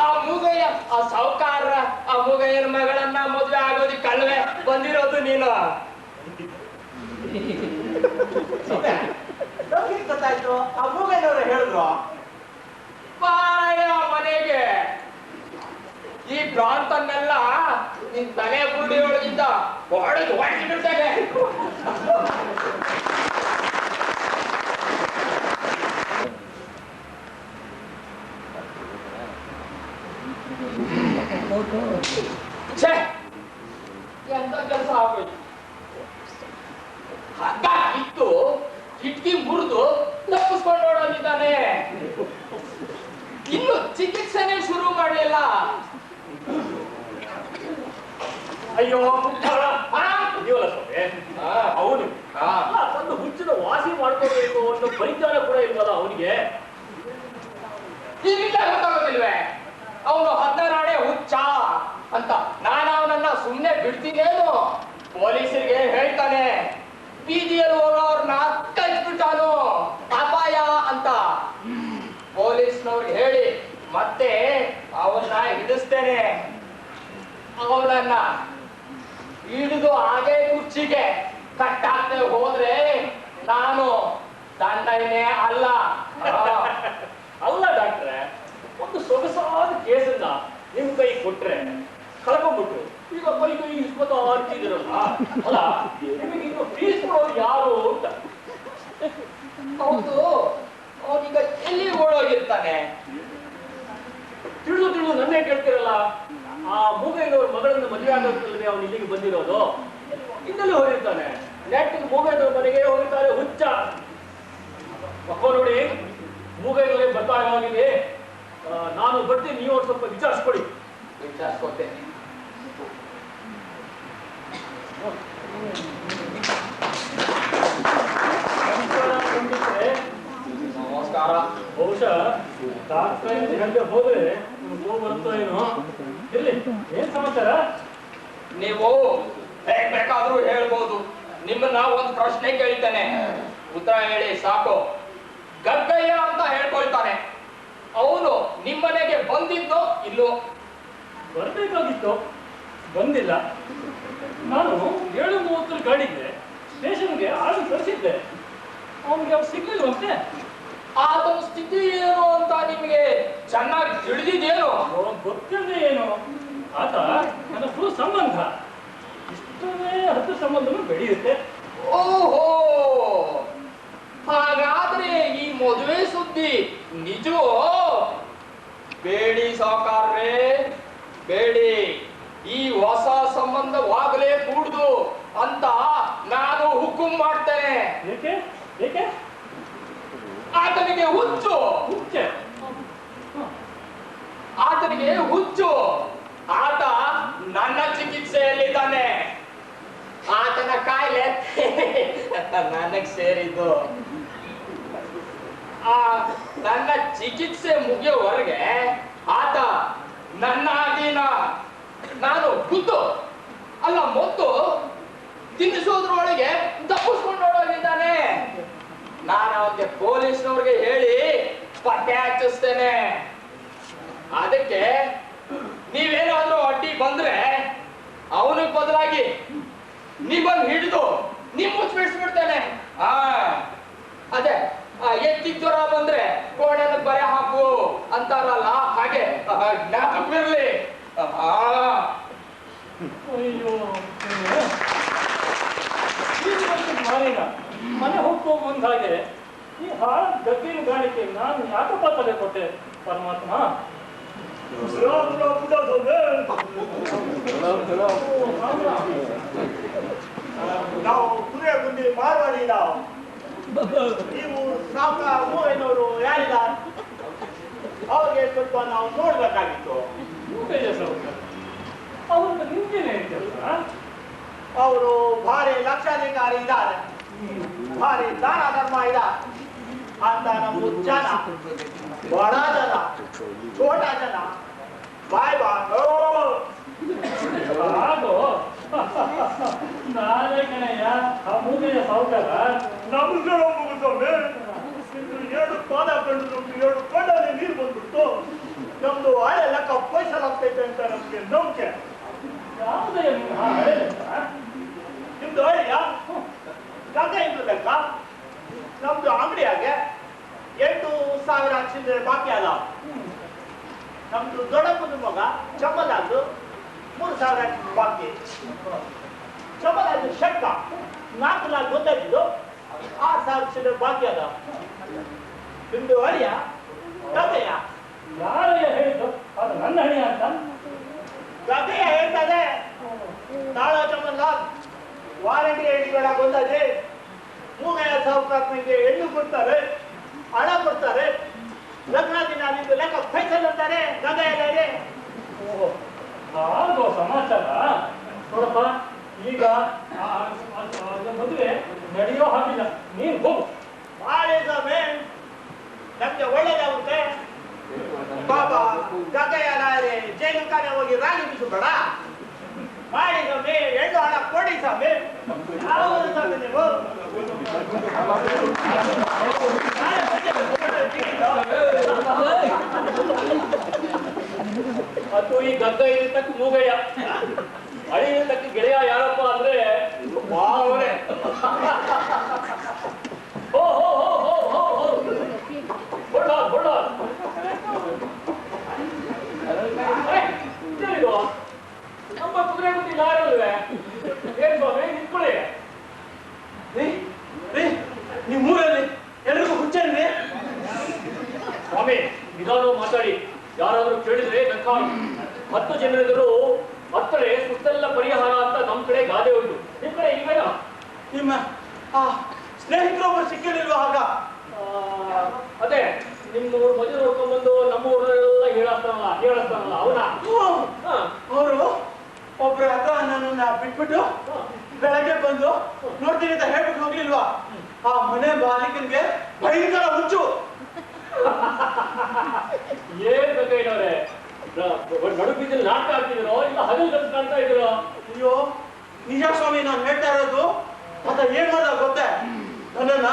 ಆ ಮೂಗಯ್ಯ, ಆ ಸಾವುಕಾರ, ಆ ಮೂಗಯ್ಯನ ಮಗಳನ್ನ ಮದುವೆ ಆಗೋದಿಕ್ಕಲ್ವೇ ಬಂದಿರೋದು ನೀನು? ನಮ್ಗೆ ಗೊತ್ತಾಯ್ತು. ಆ ಮೂಗೈನವ್ರು ಹೇಳಿದ್ರು. ಬಾಯ ಮನೆಗೆ. ಈ ಭ್ರಾಂತನ್ನೆಲ್ಲ ನಿನ್ ತಲೆ ಬುರುಡಿ ಒಳಗಿಂದ ಹೊಡೆದು ಬಿಡ್ತೇನೆ. ಎಂತ ಕೆಲಸ ಆಗೋಯ್ತು. ಹಗ್ಗ ಇತ್ತು, ಕಿಟಕಿ ಮುರಿದು ತಪ್ಪಿಸ್ಕೊಂಡು ಓಡೋಗಿದ್ದಾನೆ. ಇನ್ನು ಚಿಕಿತ್ಸೆನೇ ಶುರು ಮಾಡಲಿಲ್ಲ. ಅಯ್ಯೋ ಇದೀವಲ್ಲ ಸ್ವಾಮಿ, ಅವನು ಒಂದು ಹುಚ್ಚಿನ ವಾಸಿ ಮಾಡ್ಕೋಬೇಕು ಅನ್ನೋ ಪರಿಜ್ಞಾನ ಕೂಡ ಇಲ್ವಲ್ಲ ಅವನಿಗೆ. ಈಗಿಲ್ಲ ಗೊತ್ತಾಗೋದಿಲ್ವೇ? ಅವನು 16 ಹುಚ್ಚ ಅಂತ. ನಾನು ಅವನನ್ನ ಸುಮ್ಮನೆ ಬಿಡ್ತೀನೇನು? ಪೊಲೀಸರಿಗೆ ಹೇಳ್ತಾನೆ, ಬೀದಿಯಲ್ಲಿ ಹೋಗೋರ್ನ ಕಳ್ಸ್ಬಿಟ್ಟಾನು, ಅಪಾಯ ಅಂತ. ಪೊಲೀಸ್ನವ್ರಿಗೆ ಹೇಳಿ ಮತ್ತೆ ಅವನ್ನ ಹಿಡಿಸ್ತೇನೆ. ಅವನನ್ನ ಹಿಡಿದು ಹಾಗೆ ಕುರ್ಚಿಗೆ ಕಟ್ಟಾಕ್ದೆ ಹೋದ್ರೆ ನಾನು ದಂಡನೆ ಅಲ್ಲ. ಅಲ್ಲ ಡಾಕ್ಟ್ರೆ, ಒಂದು ಸೊಗಸಾದ ಕೇಸನ್ನ ನಿಮ್ ಕೈ ಕೊಟ್ರೆ ಕಳ್ಕೊಂಡ್ಬಿಟ್ಟು ಈಗ ಕೈ ಇಸ್ಕೊತ ಅಂತಿದಿರಲ್ಲ. ಅಲ್ಲ, ನಿಮಗೆ ಇನ್ನು ಫೀಸ್ ಕೊಡೋರು ಯಾರು ಅಂತ. ಎತ್ಕೊಳ್ಳೋಗಿರ್ತಾನೆ. ತಿಳಿದು ತಿಳಿದು ನನ್ನೇ ಕೇಳ್ತಿರಲ್ಲ. ಆ ಮೂಗೈನವ್ರ ಮಗಳನ್ನು ಮದುವೆ ಆಗೋದ್ರಲ್ಲಿ ಅವನು ಇಲ್ಲಿಗೆ ಬಂದಿರೋದು. ಇನ್ನೆಲ್ಲಿ ಹೋಗಿರ್ತಾನೆ? ನೆಟ್ಟಿಗೆ ಮೂಗೈನವ್ರ ಮನೆಗೆ ಹೋಗಿರ್ತಾರೆ. ಹುಚ್ಚ ಮಕ್ಕಳು ನೋಡಿ, ಮೂಗೈನವ್ರಿಗೆ ಬರ್ತಾ ಆಗಿದೆ. ನಾನು ಬರ್ತೀನಿ, ನೀವು ಅವ್ರು ಸ್ವಲ್ಪ ವಿಚಾರಿಸ್ಕೊಳ್ಳಿ. ವಿಚಾರಿಸ್ಕೊತೇನೆ. ನಮಸ್ಕಾರ. ಬಹುಶಃ ಗಂಟೆ ಹೋದ್ರೆ ಹೋಗಿ ಬರುತ್ತೋ ಏನೋ. ಇಲ್ಲಿ ಏನ್ ಸಮಾಚಾರ? ನೀವು ಹೇಗ್ ಬೇಕಾದ್ರೂ ಹೇಳ್ಬೋದು. ನಿಮ್ಮನ್ನ ಒಂದು ಪ್ರಶ್ನೆ ಕೇಳ್ತೇನೆ, ಉತ್ತರ ಹೇಳಿ ಸಾಕು. ಗಗ್ಗಯ್ಯ ಅಂತ ಹೇಳ್ಕೊಳ್ತಾನೆ, ಅವನು ನಿಮ್ಮನೆಗೆ ಬಂದಿದ್ದೋ ಇಲ್ಲೋ? ಬರ್ಬೇಕಾಗಿತ್ತು, ಬಂದಿಲ್ಲ. ನಾನು 7:30 ಗಾಡಿಗೆ ಸ್ಟೇಷನ್ಗೆ ಆಳು ಕಳಿಸಿದ್ದೆ. ಅವನಿಗೆ ಅವ್ರು ಸಿಗ್ಲಿಲ್ವಂತೆ. ಆತನ ಸ್ಥಿತಿ ಏನು ಅಂತ ನಿಮಗೆ ಚೆನ್ನಾಗಿ ತಿಳಿದಿದೇನು? ಗೊತ್ತಿಲ್ಲದೆ ಏನು, ಆತ ನನ್ನ ಫುಲ್ ಸಂಬಂಧ. ಇಷ್ಟನೇ 10 ಸಂಬಂಧಗಳು ಬೆಳೆಯುತ್ತೆ. ಓಹೋ, ಹಾಗಾದ್ರೆ ಈ ಮದುವೆ ಸುದ್ದಿ ನಿಜವೋ? ಬೇಡಿ ಸಾವುಕಾರ್ರೆ, ಬೇಡಿ. ಈ ಹೊಸ ಸಂಬಂಧವಾಗಲೇ ಕೂಡುದು ಅಂತ ನಾನು ಹುಕುಂ ಮಾಡ್ತೇನೆ. ಏಕೆ ಏಕೆ? ಆತನಿಗೆ ಹುಚ್ಚು, ಹುಚ್ಚೆ. ಆತನಿಗೆ ಹುಚ್ಚು. ಆತ ನನ್ನ ಚಿಕಿತ್ಸೆಯಲ್ಲಿದ್ದಾನೆ. ಆತನ ಕಾಯಿಲೆ ನನಗ್ ಸೇರಿದ್ದು. ಆ ನನ್ನ ಚಿಕಿತ್ಸೆ ಮುಗಿಯೋವರೆಗೆ ಆತ ನನ್ನ ಅಧೀನ. ನಾನು ಗುದ್ದು ಅಲ್ಲ ಮೊತ್ತು ತಿನ್ನಿಸೋದ್ರೊಳಗೆ ತಪ್ಪಿಸ್ಕೊಂಡು ಹೋಗಿದ್ದಾನೆ. ನಾನು ಅವನಿಗೆ ಪೊಲೀಸ್ನವ್ರಿಗೆ ಹೇಳಿ ಪತ್ತೆ ಹಚ್ಚಿಸ್ತೇನೆ. ಅದಕ್ಕೆ ನೀವೇನಾದ್ರೂ ಅಡ್ಡಿ ಬಂದ್ರೆ ಅವನಿಗೆ ಬದಲಾಗಿ ನಿಮ್ಮನ್ನು ಹಿಡಿದು ನಿಮ್ ಮುಚ್ಚಿಬಿಡ್ತೇನೆ. ಅದೇ ಎತ್ತಿ ಜ್ವರ ಬಂದ್ರೆ ಕೋಣೆನ ಬರೆ ಹಾಕು ಅಂತಾರಲ್ಲ, ಹಾಗೆ ಜ್ಞಾಪಕವಿರ್ಲಿ. ಅಯ್ಯೋ, ಮಾರಿನ ಮನೆ ಹೋಗ್ಬೋಗುವಂತ ಹಾಗೆ ಈ ಹಾಳು ಗದ್ದಿನ ಗಾಳಿಕೆ ನಾನು ಯಾಕಪ್ಪ ತಲೆ ಕೊಟ್ಟೆ ಪರಮಾತ್ಮ? ನಾವು ಕುದುರೆಗುಂಡಿ ಮಾರ್ವಾಡಿ. ನೀವು ಸಾವುಕಾರ ಮೂವೈನವರು ಯಾರಿಲ್ಲ, ಅವ್ರಿಗೆ ಸ್ವಲ್ಪ ನಾವು ನೋಡ್ಬೇಕಾಗಿತ್ತು. ಅವ್ರಿಗೆ ನಿಮ್ಗೇನೆ ಕೆಲಸ? ಅವರು ಭಾರಿ ಲಕ್ಷಾಧಿಕಾರಿ ಇದ್ದಾರೆ, ಭಾರಿ ದಾನ ಧರ್ಮ ಇದ್ದಾರೆ ಅಂತ ನಮ್ಮ ಜನ, ಬಡ ಜನ, ಛೋಟ ಜನ ಬಾಯ್ ಆಗೋ ನಾನೇ ಕಣಯ್ಯ ಆ ಮೂಗೆಯ ಸಾವುಕಾರ. ನಮ್ಗೆ ಮುಗಿಸೋಮೆ 2 ಪಾದ ಕಂಡು 2 ಕೊಂಡಲ್ಲಿ ನೀರು ಬಂದ್ಬಿಟ್ಟು ನಮ್ದು ಹಳೆ ಲೆಕ್ಕ ಪೈಸಲಾಗ್ತೈತೆ ಅಂತ ನಮ್ಗೆ ನಂಬಿಕೆ. ಯಾವುದೇ ಹಳೆ ನಿಮ್ದು ಹಳ್ಳಿಯ ಗಂಗ ಇದ್ರು ಲೆಕ್ಕ. ನಮ್ದು ಅಂಗಡಿಯಾಗೆ 8,000 ಚಿಲ್ಲರೆ ಬಾಕಿ ಅದ. ನಮ್ದು ದೊಡ್ಡಪ್ಪನ ಮಗ ಚಮ್ಮಲಾದ್ದು 3,000 ಬಾಕಿ. ಚಮ್ಮಲಾದ್ದು ಶೆಕ್ಕ 4 ಲಾಖ ಗೊತ್ತಾಗಿದ್ದು 6,000 ಚಿಲ್ಲರೆ ಬಾಕಿ ಅದ. ನಿಮ್ದು ಹಳಿಯ ಗಂಗಯ್ಯ. ಯಾರಯ್ಯ ಹೇಳಿದ್ದು ಅದು ನನ್ನ ಹಣಿ ಅಂತ? ಗಂಗಯ್ಯ ಹೇಳ್ತಾರೆ, ನಾಳೆ ಚಮ್ಮಲ್ಲ ವಾರಂಟಿ ಐಡಿಗಳ ಬಂದಾಗೆ ಮೂಗಯ್ಯ ಸಾವುಕಾರನಿಗೆ ಹೆಣ್ಣು ಕೊಡ್ತಾರೆ, ಹಣ ಕೊಡ್ತಾರೆ, ಲಗ್ನ ದಿನ ನಿಮ್ದು ಲೆಕ್ಕ ಫೈಸಲ್ ಅಂತಾರೆ ಗಂಗಯ್ಯ. ಆಗೋ ಸಮಾಚಾರ ನೋಡಪ್ಪ. ಈಗ ಮದುವೆ ನಡೆಯೋ ಹಾಗಿಲ್ಲ, ನೀನು ಹೋಗು. ಮಾಡಿ ಸ್ವಾಮಿ, ನಮ್ಗೆ ಒಳ್ಳೇದಾಗುತ್ತೆ. ಬಾಬಾ ಗಂಗಯ್ಯ ಜೈಲು ಖಾನೆ ಹೋಗಿ ರಾಗಿ ಬಿಸಬೇಡ. ಮಾಡಿ ಸ್ವಾಮಿ, ಹೆಣ್ಣು ಹಣ ಕೊಡಿ ಸ್ವಾಮಿ. ಯಾವುದು ಸ್ವಾಮಿ ನೀವು? ಮತ್ತು ಈ ಗದ್ದ ಇರತಕ್ಕ ಮೂಗಯ್ಯ, ಹಳಿ ಇರತಕ್ಕ ಗೆಳೆಯ ಯಾರಪ್ಪ ಅಂದ್ರೆ ಬಾವನೆ. ಹೋ ಹೋ ಹೋ ಹೋ ಹೋ ಹೋ ಹೊಡ ಹೊಡ. ನಮ್ಮ ಕುದುರೆ ಬುದ್ಧಿ ಯಾರಲ್ವೇ? ಏನ್ ಸ್ವಾಮಿ ನಿಂತ್ಕೊಳ್ಳಿ. ನಿಮ್ಮೂರಲ್ಲಿ ಎಲ್ರಿಗೂ ಹುಚ್ಚೇನ್ರಿ? ಸ್ವಾಮಿ ನಿಧಾನ ಮಾತಾಡಿ, ಯಾರಾದ್ರೂ ಕೇಳಿದ್ರೆ ಬೇಕಾರು. 10 ಜನರೆದುರು ಹತ್ತರೆ ಸುತ್ತೆಲ್ಲ ಪರಿಹಾರ ಅಂತ ನಮ್ ಕಡೆ ಗಾದೆ ಉಂಟು. ನಿಮ್ ಕಡೆ ಇಲ್ವೇನೋ? ನಿಮ್ಮ ಸ್ನೇಹಿತರೊಬ್ಬರು ಸಿಕ್ಕಿರ್ಲಿಲ್ವಾ ಆಗ? ಅದೇ ನಿಮ್ಮೂರು ಮದುವೆ ನೋಡ್ಕೊಂಡ್ಬಂದು ನಮ್ಮ ಊರೆಲ್ಲ ಹೇಳಿಸ್ತಾನಲ್ಲ ಅವನ. ಅವರು ಒಬ್ರ ಹತ್ರ ನನ್ನನ್ನ ಬಿಟ್ಬಿಟ್ಟು ಬೆಳಗ್ಗೆ ಬಂದು ನೋಡ್ತೀನಿ ಅಂತ ಹೇಳ್ಬಿಟ್ಟು ಹೋಗ್ಲಿಲ್ವಾ? ಆ ಮನೆ ಮಾಲೀಕನ್ಗೆ ಭಯಂಕರ ಹುಚ್ಚು. ಏನ್ ಬೇಕಾಗಿನವ್ರೆ, ನಡು ಬೀದಿಲ್ ನಾಟಕ ಆಗ್ತಿದಿರೋ ಇಲ್ಲ ಹಗಲ್ ಕಲ್ಸ್ ಕಾಣ್ತಾ ಇದ್ದೀರೋ? ಅಯ್ಯೋ ನಿಜ ಸ್ವಾಮಿ, ನಾನು ಹೇಳ್ತಾ ಇರೋದು. ಅಂತ ಏನ್ ಮಾಡ್ದ ಗೊತ್ತೇ? ನನ್ನನ್ನ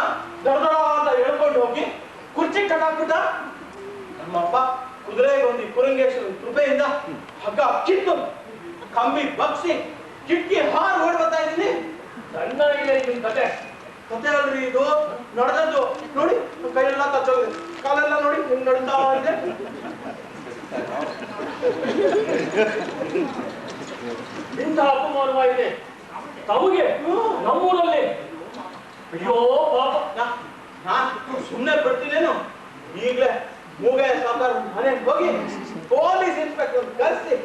ದೊಡ್ಡ ಅಂತ ಹೇಳ್ಕೊಂಡು ಹೋಗಿ ಕುರ್ಚಿ ಕಟ್ಟಾಕ್ಬಿಟ್ಟ. ನಮ್ಮಪ್ಪ ಕುದುರೆಗೊಂದಿ ಕುರಂಗೇಶ್ವರ ಕೃಪೆಯಿಂದ ಹಗ್ಗ ಕಿತ್ತು ಕಂಬಿ ಬಗ್ಸಿ ಕಿಟಕಿ ಹಾರು ಓಡ್ ಬರ್ತಾ ಇದ್ದೀನಿ. ಸಣ್ಣಾಗಿದೆ ನಿಮ್ ಕತೆ. ಕತೆ ಅಲ್ರಿ ಇದು, ನಡೆದದ್ದು. ನೋಡಿ ಕೈಯೆಲ್ಲ ತಚ್ಚೋಗಿದೆ, ಕಾಲೆಲ್ಲ ನೋಡಿ ಹಿಂಗ್ ನಡ್ತಾ ಇದೆ. ಇಂಥ ಅಪಮಾನವಾಗಿದೆ ತಮಗೆ ನಮ್ಮೂರಲ್ಲಿ. ಅಯ್ಯೋ ಪಾಪ. ನಾನು ಸುಮ್ಮನೆ ಬರ್ತೀನೇನು? ಈಗ್ಲೇ ಮೂಗೆ ಸಾಕಾರ ಮನೆಗೆ ಹೋಗಿ ಪೊಲೀಸ್ ಇನ್ಸ್ಪೆಕ್ಟರ್ ಕರೆಸಿ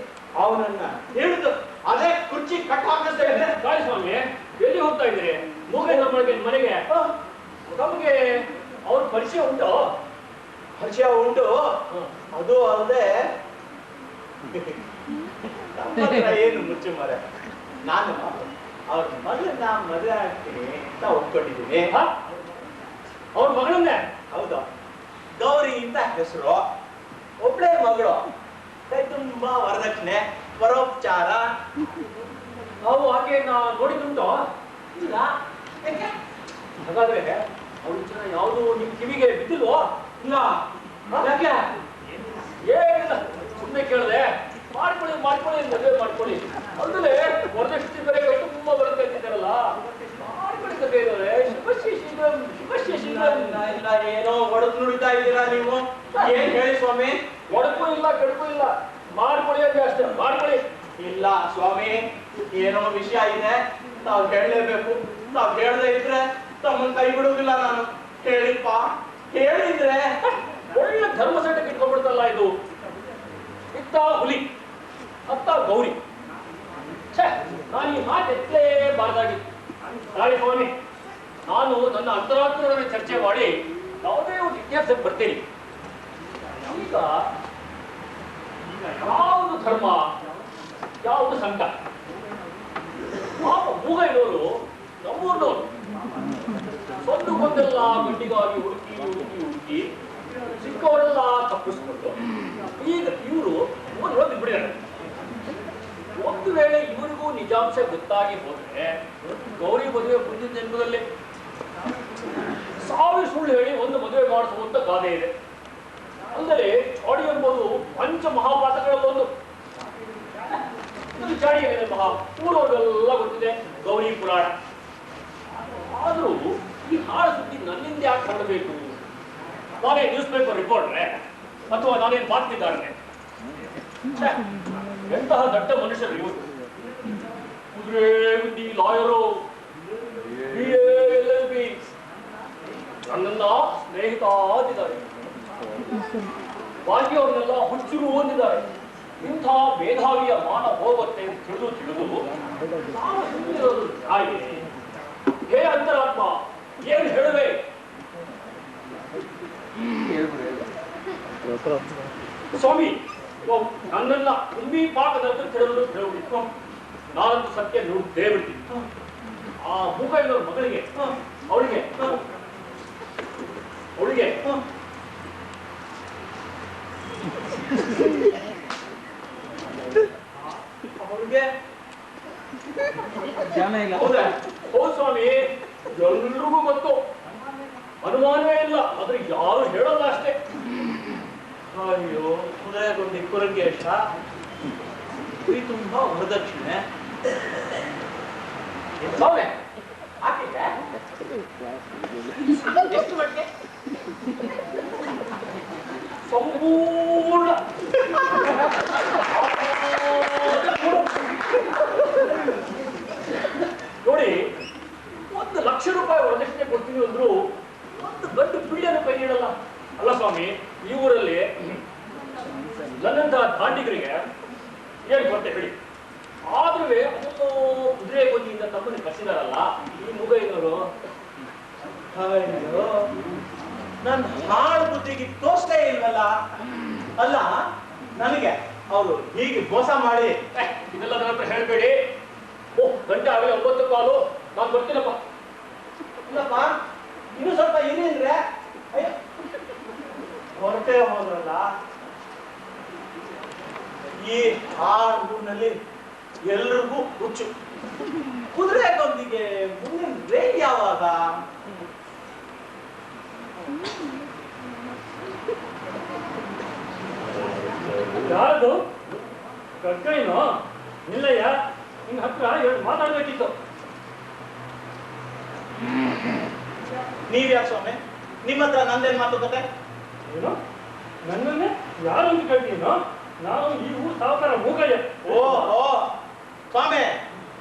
ಅವನನ್ನ ಹಿಡಿದು ಅದೇ ಕುರ್ಚಿ ಕಟ್ ಹಾಕಿಸ್ತೇನೆ. ಗಾಳಿ ಸ್ವಾಮಿ, ಎಲ್ಲಿ ಹೋಗ್ತಾ ಇದ್ದೀರಿ? ಮೂಗೆ ನಮ್ಮ ಮನೆಗೆ. ತಮಗೆ ಅವ್ರ ಪರಿಚಯ ಉಂಟು? ಪರಿಚಯ ಉಂಟು. ಅದು ಅಲ್ಲದೆ ಏನು ಮುಚ್ಚು ಮರ, ನಾನು ಅವ್ರ ಮಗಳನ್ನ ಮದುವೆ ಆಗ್ತೀನಿ ಅಂತ ಒಪ್ಕೊಂಡಿದ್ದೀನಿ. ಅವ್ರ ಮಗಳನ್ನೇ? ಹೌದು, ಗೌರಿ ಅಂತ ಹೆಸರು. ಒಬ್ಳೆ ಮಗಳು, ಕೈ ತುಂಬಾ ವರದಕ್ಷಿಣೆ, ಪರೋಪಚಾರ. ನಾವು ಹಾಗೆ ನೋಡಿದುಂಟು. ಇಲ್ಲ, ಹಾಗಾದ್ರೆ ಅವ್ರ ಜನ ಯಾವುದು ನಿಮ್ ಕಿವಿಗೆ ಬಿದ್ದಿಲ್ವೋ? ಇಲ್ಲ. ಯಾಕೆ? ಏನಿಲ್ಲ, ಸುಮ್ಮನೆ ಕೇಳಿದೆ. ಮಾಡ್ಕೊಳ್ಳಿ ಮದುವೆ ಮಾಡ್ಕೊಳ್ಳಿ. ಅಂದ್ರೆ ವರದಕ್ಷಿಣೆ ಬೇರೆ ತುಂಬಾ ಬರುತ್ತೆ ಅಂತಿದ್ದಾರಲ್ಲ, ಮಾಡ್ಕೊಳ್ಳಿ ಕತೆ ಇದ್ದಾರೆ. ಶುಭಶ್ರೀ ಇಲ್ಲ, ಏನೋ ಒಡಕ್ ನುಡಿತಾ ಇದ್ದೀರಾ ನೀವು. ಏನ್ ಹೇಳಿ ಸ್ವಾಮಿ? ಒಡಕು ಇಲ್ಲ ಕೆಡಕು ಇಲ್ಲ, ಮಾಡ್ಕೊಳ್ಳಿ ಅಂದ್ರೆ ಅಷ್ಟೇ, ಮಾಡ್ಕೊಳ್ಳಿ. ಇಲ್ಲ ಸ್ವಾಮಿ, ಏನೋ ವಿಷಯ ಇದೆ, ತಾವ್ ಹೇಳಲೇಬೇಕು. ತಾವ್ ಹೇಳದೆ ಇದ್ರೆ ತಮ್ಮನ್ ಕೈ ಬಿಡುವುದಿಲ್ಲ ನಾನು. ಹೇಳಿಪ್ಪ, ಹೇಳಿದ್ರೆ ಒಳ್ಳೆ ಧರ್ಮ ಸೆಟ್ಟಕ್ಕೆ ಇಟ್ಕೊಂಡ್ಬಿಡ್ತಲ್ಲ ಇದು. ಇತ್ತ ಹುಲಿ, ಅತ್ತ ಗೌರಿ. ನಾನು ಈ ಮಾತು ಎತ್ತಲೇಬಾರ್ದಾಗಿತ್ತು. ನಾಳೆ ಸ್ವಾಮಿ, ನಾನು ನನ್ನ ಅಂತರಾತ್ಮರೊಡನೆ ಚರ್ಚೆ ಮಾಡಿ ಯಾವುದೇ ಒಂದು ಇತಿಹಾಸಕ್ಕೆ ಬರ್ತೀನಿ. ಈಗ ಯಾವುದು ಧರ್ಮ, ಯಾವುದು ಸಂಘ? ಪಾಪ ಮೂಗೈನವರು ನಮ್ಮೂರ್ನವರು ಒಂದಕ್ಕೊಂದೆಲ್ಲ ಗಂಡಿಗಾಗಿ ಹುಡುಕಿ ಸಿಕ್ಕವರೆಲ್ಲ ತಪ್ಪಿಸ್ಕೊಂಡು ಈಗ ಇವರು ಓದಿ ಬಿಡಿದ್ದಾರೆ. ಒಂದು ವೇಳೆ ಇವರಿಗೂ ನಿಜಾಂಶ ಗೊತ್ತಾಗಿ ಹೋದ್ರೆ ಗೌರಿ ಮದುವೆ ಮುಂದಿನ ಜನ್ಮದಲ್ಲಿ 1000 ಸುಳ್ಳು ಹೇಳಿ ಒಂದು ಮದುವೆ ಮಾಡಿಸುವಂತ ಗಾದೆ ಇದೆ. ಅಂದರೆ ಚಾಡಿ ಎಂಬುದು ಪಂಚ ಮಹಾಪಾತಗಳಲ್ಲೊಂದು. ಇದು ಚಾಡಿ ಏನಿದೆ ಮಹಾ ಊರವ್ರಿಗೆಲ್ಲ ಗೊತ್ತಿದೆ, ಗೌರಿ ಪುರಾಣ. ಆದರೂ ಈ ಹಾಳು ಸುದ್ದಿ ನನ್ನಿಂದ ಯಾಕೆ ಮಾಡಬೇಕು? ನಾನೇ ನ್ಯೂಸ್ ಪೇಪರ್ ರಿಪೋರ್ಟ್ರೆ ಅಥವಾ ನಾನೇನು ಮಾತುಗಾರನೆ? ಎಂತಹ ದಟ್ಟ ಮನುಷ್ಯರು ಇವರು. ಕುದುರೆ ಗುದ್ದಿ ಲಾಯರು, BA LLB, ನನ್ನನ್ನ ಸ್ನೇಹಿತ ಅಂದಿದ್ದಾರೆ. ಬಾಕಿಯವ್ರನ್ನೆಲ್ಲ ಹುಚ್ಚರು ಹೊಂದಿದ್ದಾರೆ. ಇಂಥ ಮೇಧಾವಿಯ ಮಾನ ಹೋಗುತ್ತೆ ತಿಳಿದು ನಾನು ಸುಮ್ಮನಿರೋದು ಹಾಗೆ. ಹೇ ಅಂತರಾತ್ಮ, ಏನು ಹೇಳುವೆ? ಸ್ವಾಮಿ, ನನ್ನೆಲ್ಲ ತುಂಬಿ ಪಾಕದಂತ ತಿಳಿದು ನಾನಂತೂ ಸತ್ಯ ನೋಡ್ತೇ ಬಿಡ್ತೀನಿ. ಆ ಮೂಕೈನವ್ರ ಮಗಳಿಗೆ ಅವಳಿಗೆ ಹೌದು ಸ್ವಾಮಿ, ಎಲ್ರಿಗೂ ಗೊತ್ತು, ಅನುಮಾನವೇ ಇಲ್ಲ. ಆದ್ರೆ ಯಾರು ಹೇಳಲ್ಲ ಅಷ್ಟೇ. ಅಯ್ಯೋ, ಕುದುರೆಗೊಂದಿ ಕುರಂಗೇಶ, ಕುರಿ ತುಂಬಾ ವರದಕ್ಷಿಣೆ. ಸ್ವಾಮಿ ಹಾಕಿದ್ದೆ ಎಷ್ಟು ಮಟ್ಟಿಗೆ? ಸಂಪೂರ್ಣ ನೋಡಿ, 1,00,000 ರೂಪಾಯಿ ವರದಕ್ಷಿಣೆ ಕೊಡ್ತೀವಿ ಅಂದ್ರು ಒಂದು ಗಂಡು ಪಿಳ್ಳಿಯನ್ನು ಕೈ ನೀಡಲ್ಲ. ಅಲ್ಲ ಸ್ವಾಮಿ, ಈ ಊರಲ್ಲಿ ನನ್ನಂತಹ ದಾಂಡಿಗರಿಗೆ ಏನ್ ಗೊತ್ತೆ ಹೇಳಿ. ಆದ್ರೂ ಅದನ್ನು ಕುದುರೆ ಗೊಂದಿಯಿಂದ ತಮ್ಮನ್ನು ಕಸಿದಾರಲ್ಲ ಈ ಮುಗೈನವರು. ಅಯ್ಯೋ, ನನ್ ಹಾಳು ಬುದ್ಧಿಗೆ ತೋರ್ಸ್ಲೇ ಇಲ್ವಲ್ಲ. ಅಲ್ಲ, ನನಗೆ ಅವರು ಹೀಗೆ ಮೋಸ ಮಾಡಿ ಇದೆಲ್ಲ ನನ್ನ ಹತ್ರ ಹೇಳ್ಬೇಡಿ. ಗಂಟೆ ಆಗಲಿ 9 ಕಾಲು, ನಾನು ಬರ್ತೀನಪ್ಪ. ಇಲ್ಲಪ್ಪ, ಇನ್ನು ಸ್ವಲ್ಪ ಇರಿ ಅಂದ್ರೆ ಹೊರಟೆ ಹೋದ್ರಲ್ಲ. ಈ ಹಾಡಿನಲ್ಲಿ ಎಲ್ರಿಗೂ ಹುಚ್ಚು. ಕುದುರೆಗೊಂದಿಗೆ ಮುಂದಿನ ರೈಲ್ ಯಾವಾಗ? ಯಾರದು ಕಡ್ಕೈನೋ? ಇಲ್ಲಯ್ಯ, ನಿನ್ನ ಹತ್ರ ಎರಡು ಮಾತಾಡ್ಬೇಕಿತ್ತು. ನೀವ್ಯಾಕೆ ಸ್ವಾಮಿ, ನಿಮ್ಮ ಹತ್ರ ನಂದೇನ್ ಮಾತುಕತೆ? ಏನು ನನ್ನನ್ನೇ ಯಾರು ಅಂತ ಕೇಳ್ತೀನೋ? ನಾನು ಈ ಊರು ಸಾವುಕಾರ ಮೂಗಯ್ಯ. ಓ ಸ್ವಾಮಿ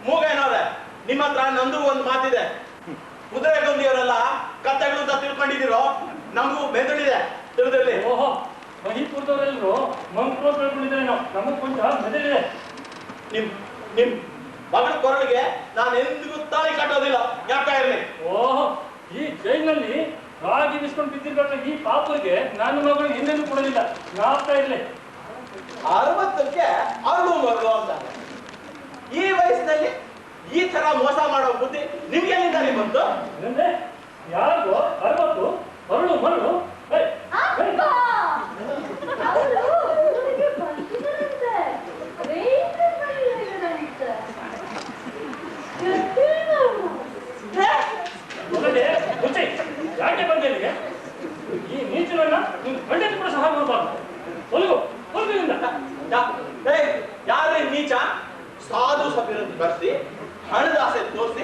ಮೂಗೇನವ್ರೆ, ನಿಮ್ಮ ಹತ್ರ ನಂದು ಒಂದು ಮಾತಿದೆ. ಕುದುರೆಗೊಂದಿಯವರೆಲ್ಲ ಕತ್ತೆಗಳು ಅಂತ ತಿಳ್ಕೊಂಡಿದ್ದೀರೋ, ನಮಗೂ ಮೆದುಳಿದೆ, ತಿಳಿದಿರ್ಲಿ. ಓಹೋ, ಮಹಿಪುರದವರೆಲ್ಲರೂ ಮಂಕ್ರೋ ಕೇಳ್ಕೊಂಡಿದ್ದಾರೆ. ನಾವು ನಮಗ್ ಕೊಂಚ ಮೆದಳಿದೆ. ನಿಮ್ ಮಗಳ ಕೊರಳಿಗೆ ನಾನು ಎಂದಿಗೂ ತಾಳಿ ಕಟ್ಟೋದಿಲ್ಲ, ಜ್ಞಾಪಕ ಇರಲಿ. ಓಹೋ, ಈ ಜೈಲಿನಲ್ಲಿ ರಾಗಿ ಬಿಸ್ಕೊಂಡು ಬಿದ್ದಿರ್ಬೇಕಾದ್ರೆ ಈ ಪಾಪರಿಗೆ ನನ್ನ ಮಗಳು ಹಿಂದೆಂದು ಕೊಡೋದಿಲ್ಲ, ಜ್ಞಾಪಕ ಇರಲಿ. 60ಕ್ಕೆ ಅರಳು ಮಗಳು ಅಂತ. ಈ ವಯಸ್ಸಿನಲ್ಲಿ ಈ ತರ ಮೋಸ ಮಾಡೋ ಬುದ್ಧಿ ನಿಮ್ಗೆ ಎಲ್ಲಿಂದ ಬಂತು? ಅಂದ್ರೆ ಯಾರಿಗೋ 60 ಅರಳು ಮರಳು. ಯಾಕೆ ಬಂದೆ ಇಲ್ಲಿಗೆ? ಈ ನೀಚನನ್ನ ನೀನು ಖಂಡಿತ ಕೂಡ ಸಹಾಯ ಮಾಡಬಾರ್ದು. ಹೊಲಗು ಹೊಲಗಿನಿಂದ. ಯಾರೇ ನೀಚ? ಸಾಧು ಸಭೆಯನ್ನು ಕರೆಸಿ ಹಣದಾಸೆ ತೋರಿಸಿ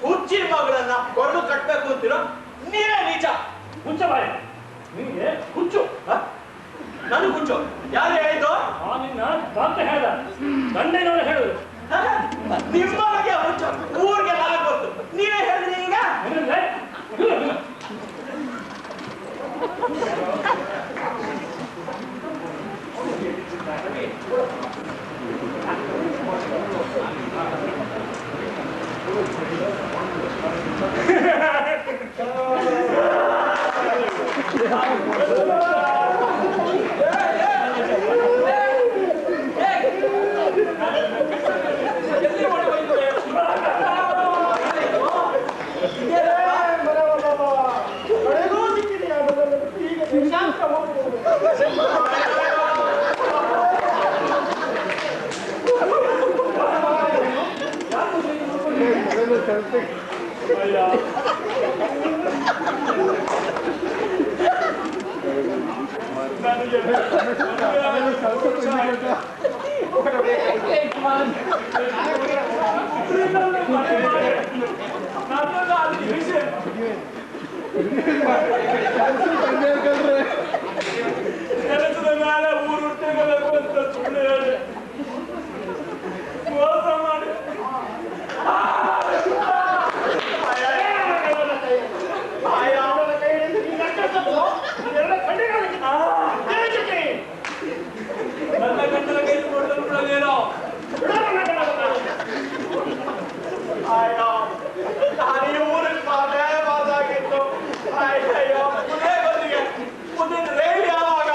ಹುಚ್ಚಿ ಮಗಳನ್ನ ಕೊರಳು ಕಟ್ಟಬೇಕು ಅಂತಿರೋ ನೀವೇ ನೀಚ. ಹುಚ್ಚ ಬಾಯಿ, ನಿನಗೆ ಹುಚ್ಚು. ನನಗೆ ಹುಚ್ಚು ಯಾರು ಹೇಳಿದ್ದು? ನಿನ್ನ ಡಾಕ್ಟರ್ ಹೇಳ್ದ, ಗಂಡನವನು ಹೇಳುದು. ನಿಮ್ಮ ಬಗ್ಗೆ ಹುಚ್ಚು ಊರಿಗೆಲ್ಲ ಗೊತ್ತು, ನೀವೇ ಹೇಳಿದ್ರಿ ಈಗ. ಕೆಲಸದ ಮೇಲೆ ಊರು ತೆಗಬೇಕು ಅಂತ ಸುಳ್ಳು ಹೇಳಿ ಮೋಸ ಮಾಡಿ ನನ್ನ ಗಂಟಲ ಕೈ ನೋಡಿದ್ರು ಬಿಡೋದೇನೋ. ನಾನು ಈ ಊರಿಗೆ ಬಾದಾಗಿತ್ತು. ಅಯ್ಯೋ, ಮುಂದಿನ ರೈಲ್ ಯಾವಾಗ?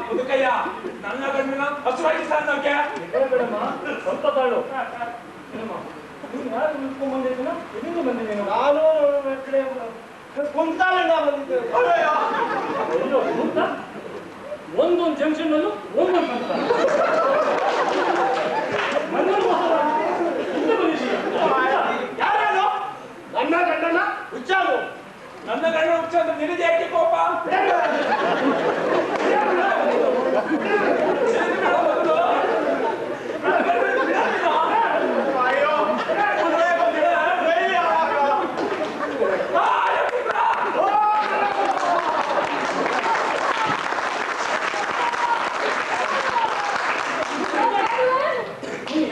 ಮುದುಕಯ್ಯ, ನನ್ನ ಗಂಡನ ಹಸುವಾಗಿ ಸಾಧ್ಯ ಸ್ವಲ್ಪ ತಾಳು. ನೀನು ಯಾರು ನಿಂತ್ಕೊಂಡ್ ಬಂದಿದ್ದೀನ? ಎಲ್ಲಿಂದ ಬಂದಿದ್ದೀನು? ನಾನು ಕುಂತಾಲಿಂದ ಬಂದಿದ್ದೇನೆ. ಅಯ್ಯೋ, ಗುಂತ? ಒಂದೊಂದು ಜಂಕ್ಷನ್ ನಲ್ಲೂ ಒಂದೊಂದು ಅಂತ ಯಾರು ನನ್ನ ಗಂಡನ ಹುಚ್ಚಾಲು? ನನ್ನ ಗಂಡ ಹುಚ್ಚ ಅಂದ್ರೆ ನಿನಗೆ ಯಾಕೆ ಕೋಪ?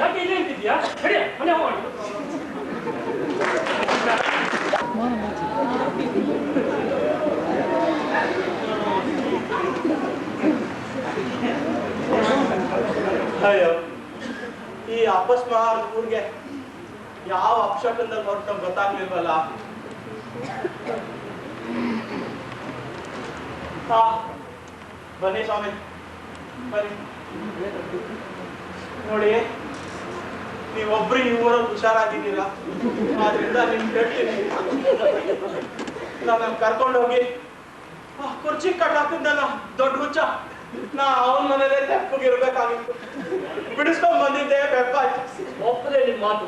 ಯಾಕೆ ಇಲ್ಲಿ ಅಂತಿದ್ಯಾ? ಸರಿ ಮನೆ ಹೋಗೋಣ. ಅಯ್ಯೋ, ಈ ಅಪಸ್ಮಾರ ಊರಿಗೆ ಯಾವ ಅಪಶಕನದಲ್ಲಿ ಹೊರಟ ಗೊತ್ತಾಗ್ಲಿಲ್ವಲ್ಲ. ಹಾ, ಬನ್ನಿ ಸ್ವಾಮಿ, ಬನ್ನಿ. ನೋಡಿ, ನೀವೊಬ್ರು ಈ ಊರಲ್ಲಿ ಹುಷಾರಾಗಿದ್ದೀರಾ, ಆದ್ರಿಂದ ನಿಮ್ ಕೇಳ್ತೀನಿ. ನನ್ನ ಕರ್ಕೊಂಡೋಗಿ ಕುರ್ಚಿ ಕಟ್ಟಾಕಿದ್ದಲ್ಲ ದೊಡ್ಡ ಹುಚ್ಚ, ನಾ ಅವನ ಮನೇಲೆ ತೆಪ್ಪಗಿರ್ಬೇಕಾಗಿತ್ತು. ಬಿಡಿಸ್ಕೊಂಡ್ ಬಂದಿದ್ದೆ, ಬೆಪ್ಪಾಯ್ತು. ಒಪ್ಪದೆ ನಿಮ್ ಮಾತು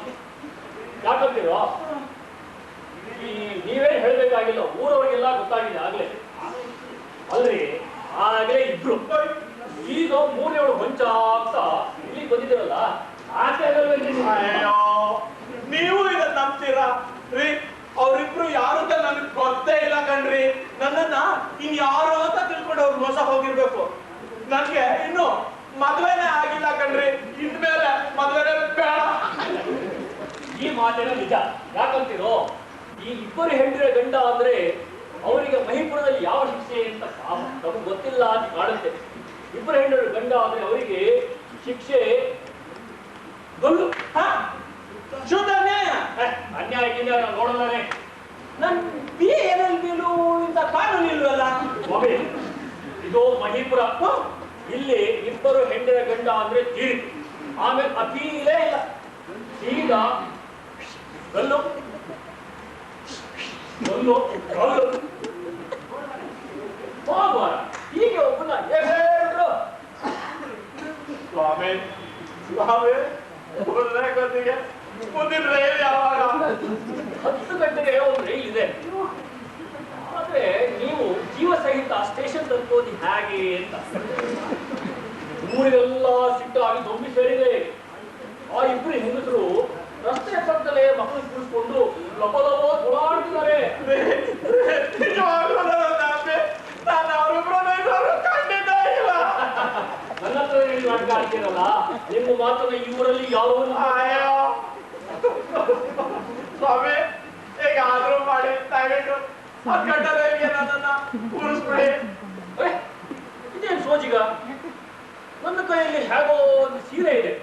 ಯಾಕಂತೀರೋ? ಈ ನೀವೇನ್ ಹೇಳ್ಬೇಕಾಗಿಲ್ಲ, ಊರವರಿಗೆಲ್ಲ ಗೊತ್ತಾಗಿದೆ ಆಗ್ಲೇ. ಅಲ್ರಿ, ಆಗ್ಲೇ ಇಬ್ರು ಈಗ ಮೂರನೇವಳು ಹೊಂಚ ಅಂತ ಇಲ್ಲಿಗೆ ಬಂದಿದ್ದೀರಲ್ಲ, ಆಸೆ ಆಗಲ್ವೇನ್ರಿ ನೀವು? ಅಯ್ಯೋ, ನೀವು ಇದನ್ನ ನಂಬ್ತೀರಾ ರೀ? ಅವ್ರಿಬ್ರು ಯಾರು ಅಂತ ನನಗೆ ಗೊತ್ತೇ ಇಲ್ಲ ಕಣ್ರಿ. ನನ್ನನ್ನ ಇನ್ಯಾರು ಅಂತ ತಿಳ್ಕೊಂಡು ಅವ್ರು ಮೋಸ ಹೋಗಿರ್ಬೇಕು. ನನ್ಗೆ ಇನ್ನು ಮದ್ವೆನೇ ಆಗಿಲ್ಲ ಕಣ್ರಿ. ಇನ್ಮೇಲೆ ಮದ್ವೆನೇ ಬೇಡ. ಈ ಮಾತೇನೋ ನಿಜ. ಯಾಕಂತೀರೋ? ಈ ಇಬ್ಬರು ಹೆಂಡಿರ ಗಂಡ ಅಂದ್ರೆ ಅವರಿಗೆ ಮಹಿಪುರದಲ್ಲಿ ಯಾವ ಶಿಕ್ಷೆ ಅಂತ ನಮಗೆ ಗೊತ್ತಿಲ್ಲ ಅಂತ ಕಾಣುತ್ತೆ. ಇಬ್ಬರು ಹೆಂಡರು ಗಂಡ ಅಂದ್ರೆ ಅವರಿಗೆ ಶಿಕ್ಷೆ ಗಲ್ಲು. ಶುದ್ಧ ಅನ್ಯಾಯ. ಅನ್ಯಾಯಕ್ಕಿಂತ ನಾವು ನೋಡಲಾರೆ. ನನ್ BA-LLB-ಲೂ ಇಂಥ ಕಾನೂನು ಇಲ್ವಲ್ಲ. ಸ್ವಾಮಿ, ಇದು ಮಹಿಪುರ. ಇಲ್ಲಿ ಇಬ್ಬರು ಹೆಂಡರ ಗಂಡ ಅಂದ್ರೆ ತೀರ್ಪು, ಆಮೇಲೆ ಅಪೀಲೇ ಇಲ್ಲ. ಈಗ ಗಲ್ಲು ಗಲ್ಲು ಗಲ್ಲು ಹೋಗುವಾರ ಹೀಗೆ ಒಬ್ಬನ ಹೇಳ್ರು. ಸ್ವಾಮಿ, ಸ್ವಾಮಿ, ಮುಂದೆ ಗೊತ್ತಿಗೆ ಮುಂದಿನ ರೈಲ್ ಯಾವಾಗ? 10 ಗಂಟೆಗೆ ಒಂದು ರೈಲ್ ಇದೆ. ಆದ್ರೆ ನೀವು ಜೀವ ಸಹಿತ ಸ್ಟೇಷನ್ ತಲುಪೋದು ಹೇಗೆ ಅಂತ ಊರಿಗೆಲ್ಲ ಸಿಟ್ಟಾಗಿ ದೊಂಬಿ ಸೇರಿದೆ. ಆ ಇಬ್ಬರು ಹೆಂಗಸರು ರಸ್ತೆ ಪಕ್ಕದಲ್ಲೇ ಮಕ್ಕಳು ಕೂರಿಸ್ಕೊಂಡು ಲಪಲಪೋ ಓಡಾಡ್ತಿದ್ದಾರೆ. ನಾನು ಅವರಿಬ್ರು ಖಂಡಿತ ಇಲ್ಲ. ನನ್ನ ಹತ್ರ ನೀವು ನಾಟಕ ಆಡ್ತೀರಲ್ಲ, ನಿಮ್ಮ ಮಾತನ್ನ ಈ ಊರಲ್ಲಿ ಯಾವ ಅಯ್ಯೋ ಸ್ವಾಮಿ, ಈಗ ಆದ್ರೂ ಮಾಡಿ ದಯವಿಟ್ಟು ಆ ಗಂಟಲಿಗೆ ನನ್ನನ್ನ ಕೂರಿಸ್ಬಿಡಿ. ಇದೇನು ಸೋಜಿಗ? ನನ್ನ ಕೈಯಲ್ಲಿ ಹೇಗೋ ಒಂದು ಸೀರೆ ಇದೆ,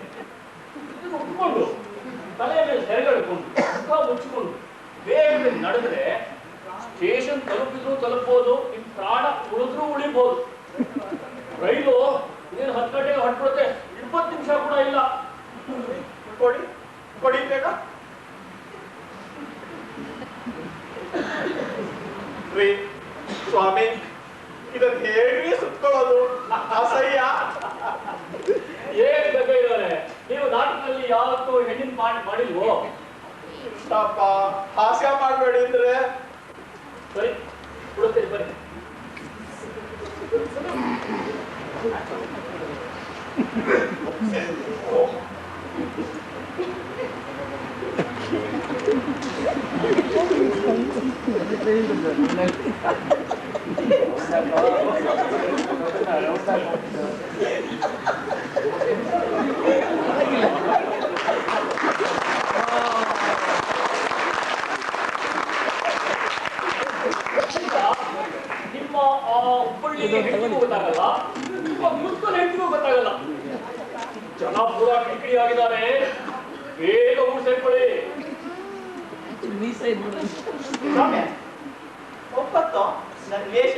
ಇದನ್ನು ಉಟ್ಕೊಂಡು ತಲೆಯ ಮೇಲೆ ಸೆರೆಗಡ್ಕೊಂಡು ಮುಖ ಮುಚ್ಚಿಕೊಂಡು ಬೇಗ ನಡೆದ್ರೆ ಸ್ಟೇಷನ್ ತಲುಪಬಹುದು, ನಿಮ್ ಪ್ರಾಣ ಉಳಿದ್ರೂ ಉಳಿಬಹುದು. ರೈಲು ನೀನು 10 ಗಂಟೆಗೆ ಹೊರಟ್ಬಿಡುತ್ತೆ, 20 ನಿಮಿಷ ಕೂಡ ಇಲ್ಲ. ಕೊಡಿ, ಕೊಡಿಬೇಕಾ ರೀ? ಸ್ವಾಮಿ, ಇದನ್ನ ಹೇಳಿ ಸುತ್ಕೊಳ್ಳೋದು ಅಸಹ್ಯ. ಏನ್ ಬೇಕಾಗಿದ್ದಾರೆ? ನೀವು ನಾಟಕದಲ್ಲಿ ಯಾವತ್ತೂ ಹೆಣ್ಣಿನ ಪಾಠ ಮಾಡಿಲ್ವೋ? ಪಾಪ ಹಾಸ್ಯ ಮಾಡ್ಬೇಡಿ ಅಂದ್ರೆ. ಸರಿ, ಕೊಡುತ್ತೇನೆ ಬನ್ನಿ. ನಿಮ್ಮ ಹುಬ್ಬಳ್ಳಿ ಹೆಂಡತಿಗೂ ಗೊತ್ತಾಗಲ್ಲ, ನಿಮ್ಮ ಮುಸ್ಕಲ್ ಹೆಂಡತಿಗೂ ಗೊತ್ತಾಗಲ್ಲ. ಜನ ಪೂರ ಕಿಕ್ಕಿಡಿ ಆಗಿದ್ದಾರೆ, ಬೇಗ ಊರು ಸೇರ್ಕೊಳ್ಳಿ. ಸ್ವಾಮಿ, ಒಪ್ಪತ್ತೋ ನನ್ನ ವೇಷ?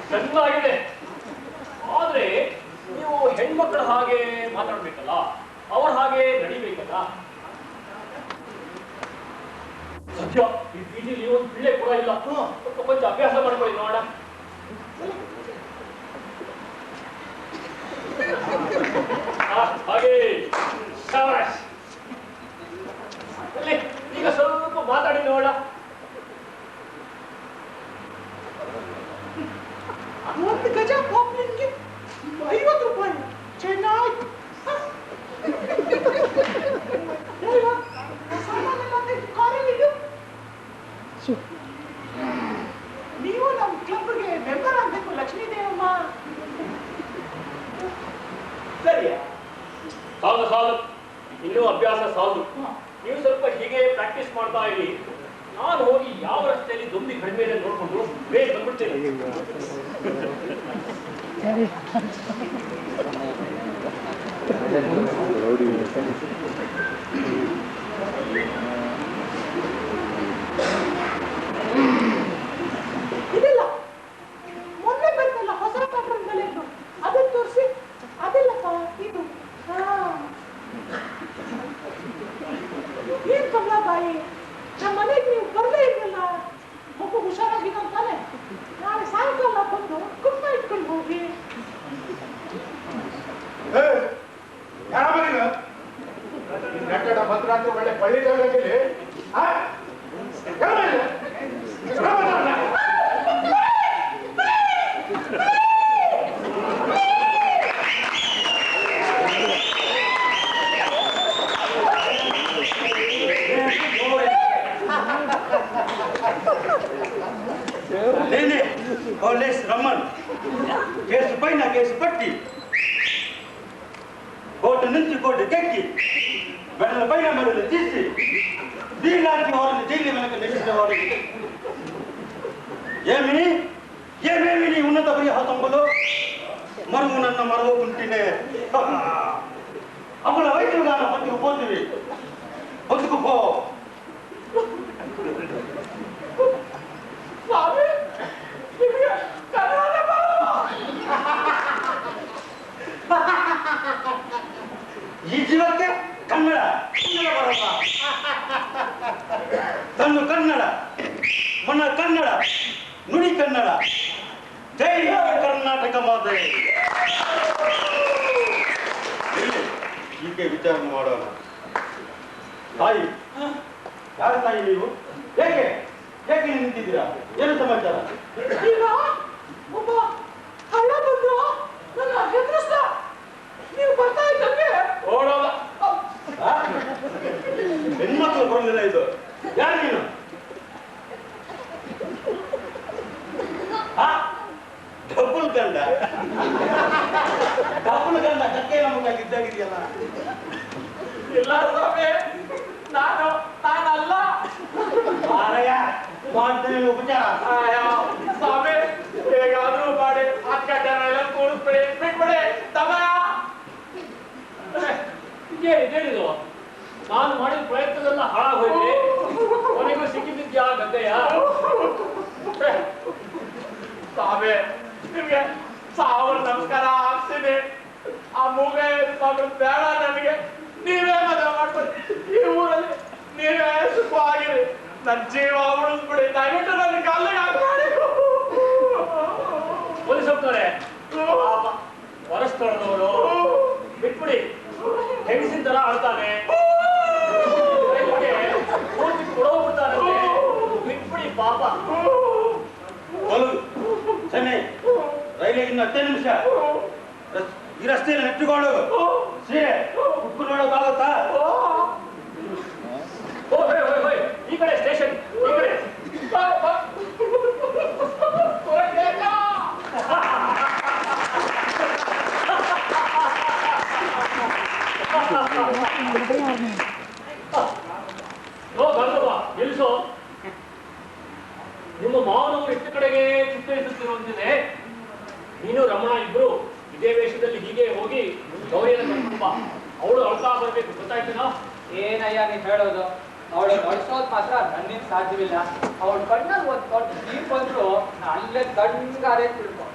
ಚೆನ್ನಾಗಿದೆ, ಆದ್ರೆ ನೀವು ಹೆಣ್ಮಕ್ಳ ಹಾಗೆ ಮಾತಾಡ್ಬೇಕಲ್ಲ, ಅವ್ರ ಹಾಗೆ ನಡಿಬೇಕಲ್ಲ. ಸದ್ಯ ಈ ಬೀದಿಲಿ ಒಂದು ಪಿಳ್ಳೆ ಕೂಡ ಇಲ್ಲ. ಕೊಂಚ ಅಭ್ಯಾಸ ಮಾಡ್ಕೊಳ್ಳಿ ನೋಡ. ಹಾಗೆ ಶಾಬಾಷ್. ಅಲ್ಲಿ ಈಗ ಸ್ವಲ್ಪ ಮಾತಾಡಿ ನೋಡ. 1 ಗಜ ಪಾಪ್ಲಿನ್ಗೆ 50 ರೂಪಾಯಿ. ಚೆನ್ನಾಗಿ ನೀವು ನಮ್ಮ ಕ್ಲಬ್ಗೆ ಮೆಂಬರ್ ಆಗ್ಬೇಕು ಲಕ್ಷ್ಮೀ ದೇವಮ್ಮ. ಸರಿಯಾ? ಸಾಲು ಸಾಲು, ಇನ್ನೂ ಅಭ್ಯಾಸ ಸಾಲು. ನೀವು ಸ್ವಲ್ಪ ಹೀಗೆ ಪ್ರಾಕ್ಟೀಸ್ ಮಾಡ್ತಾ ಇರಿ. ನಾನು ಹೋಗಿ ಯಾವ ರಸ್ತೆಯಲ್ಲಿ ದೊಂಬಿ ಕಡಿಮೆ ಇದೆ ನೋಡ್ಕೊಂಡು ಬೇಗ ಬಂದ್ಬಿಡ್ತೇನೆ. ಇದಿಲ್ಲ, ಮೊನ್ನೆ ಬಂತಲ್ಲ ಹೊಸ ಪ್ಯಾಟ್ರನ್ ಬೆಲೆದು, ಅದನ್ನ ತೋರಿಸಿ. ಅದಿಲ್ಲಪ್ಪ ಇದು. ಏನ್ ಕಮಲಾಬಾಯಿ, ನಮ್ಮ ಮನೆಗೆ ನೀವು ಬರಲೇ ಇರಲಿಲ್ಲ. ಮಗು ಹುಷಾರಾಗಿದೆ ಅಂತಾನೆ. ನಾಳೆ ಸಾಯಂಕಾಲ ಬಂದು ಕುಂಭ ಇಟ್ಕೊಂಡು ಹೋಗಿ. ಕಟ್ಟಡ ಭದ್ರಾಂತ ಒಳ್ಳೆ ಪಳ್ಳಿ ಜಾಗದಲ್ಲಿ నేనే కాలేజ్ రమ్మన్ కేసు పైన కేసు పట్టి కోర్టు నుంచి కోర్టుకెక్కి మెడల పైన మెడలు తీసి దీనిలాంటి వారిని జైలు వెనక నెట్టిన వాడు ఏమేమి నీ ఉన్నత పరిహాసంబులు మరువు నన్న మరవకుంటేనే అప్పుడు వైద్యులుగా బతుకుపోతుంది. బతుకుపో. ಈ ಜೀವಕ್ಕೆ ಕನ್ನಡ ಬರಲ್ಲ. ತನ್ನು ಕನ್ನಡ, ಮನ ಕನ್ನಡ, ನುಡಿ ಕನ್ನಡ. ಜೈ ಕರ್ನಾಟಕ ಮಾತೆ. ಹೀಗೆ ವಿಚಾರ ಮಾಡೋಣ. ತಾಯಿ, ಯಾರು ತಾಯಿ ನೀವು? ಏಕೆ ಏಕೆ ನಿಂತಿದ್ದೀರಾ? ಏನು ಸಮಾಚಾರ? ಈಗ ಒಬ್ಬ ಹಳ್ಳ ಬಂದು ನನ್ನ ಹೆದರಿಸ್ದ. ನೀವು ಬರ್ತಾ ಇದ್ದಂಗೆ ಓಡೋದ. ಹೆಣ್ಮಕ್ಳು ಬರೋದಿಲ್ಲ ಇದು. ಯಾರು ನೀನು? ಡಬ್ಬುಲ್ ಗಂಡ ಕಕ್ಕೆ ನಮಗಾಗಿ ಇದ್ದಾಗಿದೆಯಲ್ಲ. ಇಲ್ಲ ಸ್ವಾಮಿ, ನಾನಲ್ಲ. ಮಾರಯ್ಯ, ಮಾಡ್ತೇನೆ ಉಪಚಾರ. ಸ್ವಾಮಿ, ಹೇಗಾದ್ರೂ ಮಾಡಿ ಅಕ್ಕಟ್ಟನೆಲ್ಲ ಕೂಡಿಸ್ಬಿಡಿ, ಬಿಟ್ಬಿಡಿ. ತಮಯ ಇದೇನಿದು? ನಾನು ಮಾಡಿದ ಪ್ರಯತ್ನದೆಲ್ಲ ಹಾಳಾಗೋಯ್ತು. ಕೊನೆಗೂ ಸಿಕ್ಕಿದ್ಯಾ ಗದ್ದೆಯ? ಸ್ವಾಮಿ, ನಿಮ್ಗೆ ಸಾವಿರ ನಮಸ್ಕಾರ ಆಗ್ತೀನಿ. ಆ ಮೂಗೆ ಮಗಳು ಬೇಡ ನನಗೆ. ನೀವೇ ಮದುವೆ ಮಾಡ್ಕೊಳ್ಳಿ. ಈ ಊರಲ್ಲಿ ನೀವೇ ಸುಖವಾಗಿರಿ. ನನ್ನ ಜೀವ ಉಳಿಸ್ಬಿಡಿ. ದಯವಿಟ್ಟು ನನ್ನ ಕಾಲಿಗೆ ಹಾಕ್ಬೇಡಿ. ಪೊಲೀಸ್ ಹೋಗ್ತಾರೆ. ಹೊರಸ್ತೊಳದವರು ಬಿಟ್ಬಿಡಿ. ಹೆಂಗಸಿನ ತರ ಆಡ್ತಾನೆ, ಕೊಡೋಗ್ಬಿಡ್ತಾನೆ. ಬಿಟ್ಬಿಡಿ ಪಾಪ. ಚೆನ್ನೈ ರೈಲಿಗೆ ಇನ್ನು 10 ನಿಮಿಷ. ಈ ರಸ್ತೆಯಲ್ಲಿ ನೆಟ್ಟುಕೊಂಡು ಸೀರೆ ಉಕ್ಕು ನೋಡೋಕ್ಕಾಗುತ್ತಾ? ಈ ಕಡೆ ಸ್ಟೇಷನ್, ಈ ಕಡೆ. ನಿಲ್ಸೋ. ನಿಮ್ಮ ಮಾವನವರು ಇಷ್ಟ ಕಡೆಗೆ ಚಿತ್ರಿಸುತ್ತಿರುವಂತಿದೆ. ನೀನು ರಮಣ ಇಬ್ರು ಇದೇ ವೇಷದಲ್ಲಿ ಹೀಗೆ ಹೋಗಿ ಗೌರಿಯನ್ನು ಕರ್ಕೊಂಡು ಬಾ. ಅವಳು ಅಳ್ತಾ ಬರ್ಬೇಕು, ಗೊತ್ತಾಯ್ತೇನೋ? ಏನಯ್ಯ ನೀನ್ ಹೇಳೋದು? ಅವಳು ನಡ್ಸೋದ್ ಮಾತ್ರ ನನ್ನಿಂದ ಸಾಧ್ಯವಿಲ್ಲ. ಅವಳ ಕಣ್ಣಲ್ಲಿ ಒಂದ್ ದೊಡ್ಡ ನೀರ್ ಬಂದ್ರು ನಾ ಅಲ್ಲೇ ತಣ್ಣಗಾರೆ ತಿಳ್ಕೊ.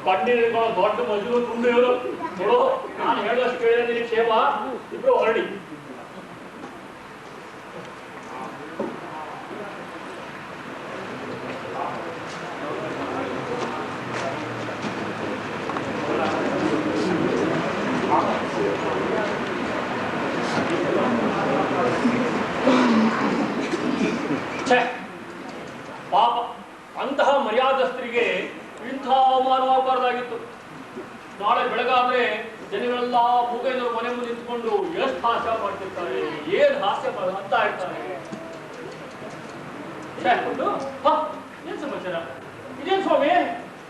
ಕಣ್ಣಿನ ದೊಡ್ಡ ಮಜಲು ತುಂಡು ಇವರು ನೋಡು. ನಾನು ಹೇಳುವಷ್ಟು ಕೇಳಿದ್ರೆ ನಿನಗೆ ಕ್ಷೇಮ. ಇಬ್ರು ಹೊರಡಿ. ಪಾಪ, ಅಂತಹ ಮರ್ಯಾದಸ್ಥರಿಗೆ ಇಂಥ ಅವಮಾನವಾಗಬಾರ್ದಾಗಿತ್ತು. ನಾಳೆ ಬೆಳಗಾದ್ರೆ ಜನಗಳೆಲ್ಲ ಮೂಗೈನವ್ರ ಮನೆ ಮುಂದೆ ನಿಂತ್ಕೊಂಡು ಎಷ್ಟು ಹಾಸ್ಯ ಮಾಡ್ತಿರ್ತಾರೆ, ಏನ್ ಹಾಸ್ಯ ಅಂತ ಇರ್ತಾರೆ. ಏನ್ ಸಮಾಚಾರ? ಇದೇನ್ ಸ್ವಾಮಿ,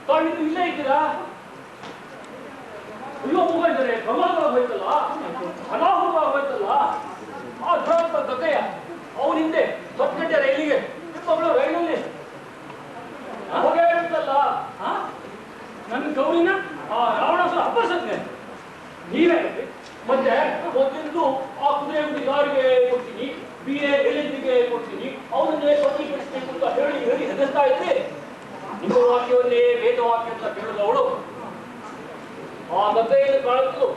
ತಾವು ಇಲ್ಲೇ ಇದ್ದೀರಾ? ಅಯ್ಯೋ ಮೂಗ ಇದ್ದಾರೆ, ಪ್ರಮಾಣ ಹೋಯ್ತಲ್ಲ. ಮತ್ತೆ ಮೊದಲಿಂದು ಆ ಕುದುರೆ ಯಾರಿಗೆ ಕೊಡ್ತೀನಿ, BA ಎಲ್ಲಿಗೆ ಕೊಡ್ತೀನಿ, ಅವನನ್ನೇ ಬದಲಿಪಡಿಸಬೇಕು ಅಂತ ಹೇಳಿ ಹೆದರ್ತಾ ಇದ್ದೆ. ನಿಮ್ಮ ವಾಕ್ಯವನ್ನೇ ವೇದವಾಕ್ಯ ಅಂತ ಕೇಳಿದವಳು ಆ ಗದ್ದೆಯಲ್ಲಿ ಕಾಣುತ್ತಲು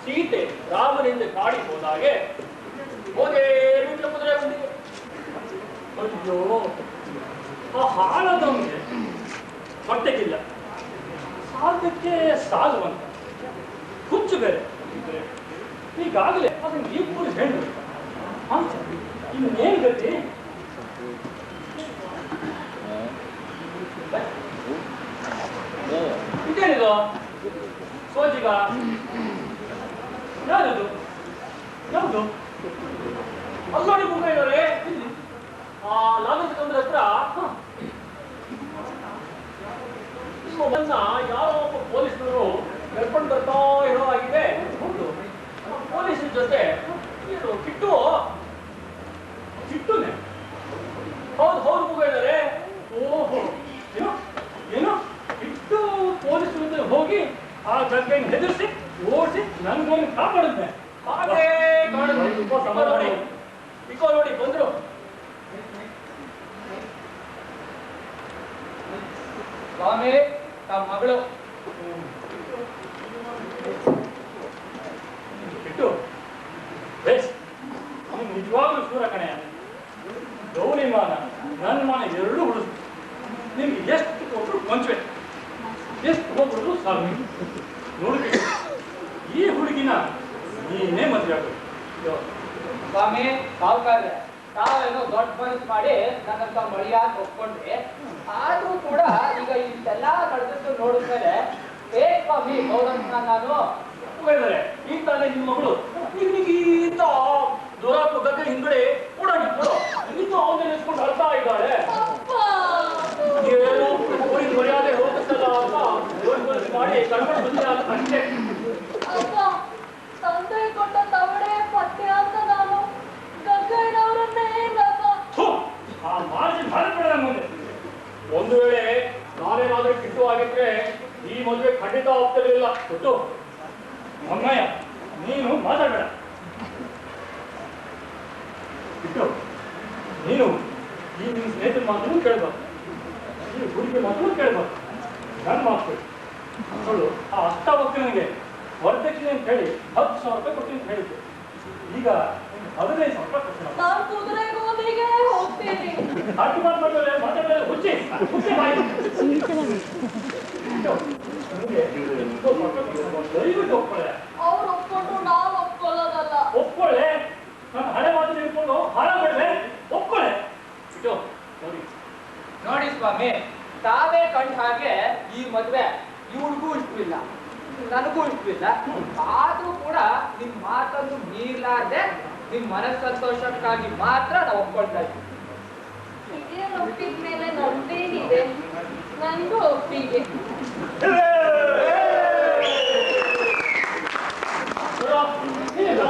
ಸೀತೆ ರಾಮನಿಂದ ಕಾಡಿ ಹೋದಾಗೆ ಹೋದೇ ಬಿಟ್ಟ ಕುದುರೆ ಬಂದಿದೆ. ಅಯ್ಯೋ, ಆ ಹಾಳದವನಿಗೆ ಹೊಟ್ಟೆಗಿಲ್ಲ, ಸಾಲಕ್ಕೆ ಸಾಲುವಂತ ಹುಚ್ಚು ಬೇರೆ. ಈಗಾಗಲೇ ಅದನ್ನು ಇಬ್ಬರು ಹೆಣ್ಣು, ಇನ್ನೇನು ಗತಿ? ಇದೇನಿದು ಸೋಜಿಗ? ಯಾರದು? ಯಾವುದು? ಅಲ್ಲೋಡಿ ಮುಖ ಇದ್ದಾರೆ ಇಲ್ಲಿ ಆ ಲಾಗದ ಕಂದ್ರ ಹತ್ರ. ಯಾರೋ ಒಬ್ಬ ಪೊಲೀಸರು ಕರ್ಕೊಂಡು ಬರ್ತಾ ಇರೋ ಆಗಿದೆ. ಹೌದು, ಪೊಲೀಸರ ಜೊತೆ ಕಿಟ್ಟು ಕಿಟ್ಟುನೆ. ಹೌದು ಹೌದು ಮುಗ ಇದ್ದಾರೆ. ಓಹೋ, ಏನು ಏನು ಕಿಟ್ಟು ಪೊಲೀಸರ ಜೊತೆ ಹೋಗಿ ಆ ಗಂಗೆಯನ್ನು ಹೆದರಿಸಿ ಓಡಿಸಿ ನನ್ಗೊಂದು ಕಾಪಾಡಿದ್ದೆ. ಹಾಗೇ ಕಾಣಿದ್ರು ನೋಡಿ, ಇಕೋ ನೋಡಿ ಬಂದ್ರು. ಸ್ವಾಮಿ, ತಮ್ಮ ಮಗಳು ಬಿಟ್ಟು ಬೇಸ್ ನೀನು ನಿಜವಾಗ್ಲೂ ಸೂರ ಕಣೆ. ಗೌರಿ ಮಾನ ನನ್ನ ಮಾನ ಎರಡೂ ಉಳಿದು ನಿಮ್ಗೆ ಎಷ್ಟು ಕೊಟ್ಟರು ಕೊಂಚೆ, ಎಷ್ಟು ಹೋಗ್ಬಿಟ್ರು ಸಾಕು. ನೋಡ್ಬೇಕು, ಈ ಹುಡುಗಿನ ನೀನೇ ಮದುವೆ ಆಗಬೇಕು. ಸ್ವಾಮಿ ಸಾವುಕಾರ್ರೆ, ತಾವೇನೋ ದೊಡ್ಡ ಮನಸ್ಸು ಮಾಡಿ ನನ್ನಂತ ಮಳಿಯಾಗಿ ಒಪ್ಕೊಂಡ್ರೆ, ಆದ್ರೂ ಕೂಡ ಈಗ ಇಷ್ಟೆಲ್ಲ ನಡೆದದ್ದು ನೋಡಿದ್ಮೇಲೆ ಏ ಸ್ವಾಮಿ ಗೌರಮ್ಮ ನಾನು ಹೇಳಿದರೆ ಈ ತಾನೇ ನಿಮ್ಮ ಮಗಳು ನಿಮಗೀತ ದೊರಪ್ಪ ಗದ್ದೆ ಹಿಂದ್ಗಡೆ ಓಡಾಡಿದ್ದು ಇನ್ನೂ ಅವನ್ನ ನೆನೆಸ್ಕೊಂಡು ಅಳ್ತಾ ಇದ್ದಾಳೆ. ಏನೋ ಊರಿನ ಮರ್ಯಾದೆ ಹೋಗುತ್ತಲ್ಲ ಅಂತ ಯೋಚನೆ ಮಾಡಿ ಕರ್ಕೊಂಡು ಬಂದಿಲ್ಲ ಅಂತ ಅಷ್ಟೇ. ಅಪ್ಪ, ತಂದೆ ಕೊಟ್ಟ ತವಡೆ ಪತ್ತೆ ಅಂತ ನಾನು ಗಂಗಯ್ಯನವರನ್ನೇ ಆ ಮಾರ್ಜಿನ್ ಮಾಡಬೇಡ ಮುಂದೆ. ಒಂದು ವೇಳೆ ನಾನೇನಾದ್ರೂ ಕಿಟ್ಟು ಆಗಿದ್ರೆ ಈ ಮದುವೆ ಖಂಡಿತ ಹೋಗ್ತಿರ್ಲಿಲ್ಲ. ಕೊಟ್ಟು ಅಮ್ಮಯ್ಯ, ನೀನು ಮಾತಾಡಬೇಡ. ಕಿಟ್ಟು, ನೀನು ಈ ನಿನ್ನ ಸ್ನೇಹಿತರ ಮಾತನ್ನು ಕೇಳಬಾರ್ದು, ಈ ಹುಡುಗಿ ಮಾತನ್ನು ಕೇಳಬಾರ್ದು. ನನ್ನ ಮಾತು ನೋಡು, ಆ ಅಷ್ಟಾವಕ್ತನಿಗೆ ವರದಕ್ಷಿಣೆ ಅಂತ ಹೇಳಿ 10,000 ರೂಪಾಯಿ ಕೊಡ್ತೀನಿ ಅಂತ ಹೇಳಿದ್ದೆ. ಈಗ 15,000 ರೂಪಾಯಿ ಕೊಡ್ತೀನಿ. ನಾನು ಕುದುರೆಗೋದಿಗೆ ಹೋಗ್ತೀನಿ. ಅಷ್ಟು ಮಾತಾಡಿದ್ರೆ ಹುಚ್ಚಿ ಹುಚ್ಚಿ ಬಾಯಿ. ದಯವಿಟ್ಟು ಒಪ್ಕೊಳ್ಳೆ. ಅವ್ರು ಒಪ್ಕೊಂಡ್ರು ನಾವು ಒಪ್ಕೊಳ್ಳೋದಲ್ಲ. ಒಪ್ಕೊಳ್ಳೆ, ನನ್ನ ಹಳೆ ಮಾತು ನಿಂತ್ಕೊಂಡು ಹಾಳ ಮಾಡಲೆ. ಒಪ್ಕೊಳ್ಳೆ. ನೋಡಿ ನೋಡಿ ಸ್ವಾಮಿ, ತಾವೇ ಕಂಡ ಹಾಗೆ ಈ ಮದ್ವೆ ಇವಳಿಗೂ ಇಷ್ಟವಿಲ್ಲ, ನನಗೂ ಇಷ್ಟವಿಲ್ಲ. ಆದ್ರೂ ಕೂಡ ನಿಮ್ ಮಾತನ್ನು ಮೀರ್ಲಾರ್ದೆ ನಿಮ್ ಮನಸ್ಸು ಸಂತೋಷಕ್ಕಾಗಿ ಮಾತ್ರ ನಾವು ಒಪ್ಕೊಳ್ತಾ ಇದ್ದೀವಿ. ಹಿರಿಯರು ಒಪ್ಪಿದ ಮೇಲೆ ನಮ್ದೇನಿದೆ, ನನ್ಗೂ ಒಪ್ಪಿಗೆ.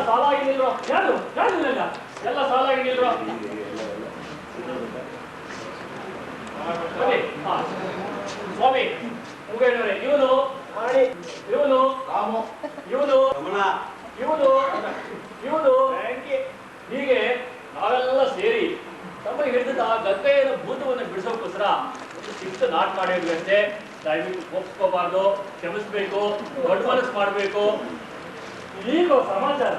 ಸಾಲ ಆಗಿಲ್ರೋ? ಯಾರು ಯಾರಿಲ್ಲ, ಎಲ್ಲ ಸಾಲ ಆಗಿಲ್ರೋ? ಸ್ವಾಮಿ ಮುಗೇನವರೇ, ಇವನು ಇವನು ರಾಮು, ಇವನು ರಮಣ, ಇವನು ಇವನು ಹೀಗೆ ನಾವೆಲ್ಲ ಸೇರಿ ತಮಗೆ ಹಿಡಿದ ಆ ಗದ್ದೆಯ ಭೂತವನ್ನು ಬಿಡಿಸೋಕ್ಕೋಸ್ಕರ ಒಂದು ಚಿಕ್ಕ ನಾಟ ಮಾಡಿದ್ರಂತೆ. ದಯವಿಟ್ಟು ಒಪ್ಪಿಸ್ಕೋಬಾರ್ದು, ಕ್ಷಮಿಸ್ಬೇಕು, ದೊಡ್ಡ ಮನಸ್ಸು ಮಾಡಬೇಕು. ಈಗ ಸಮಾಚಾರ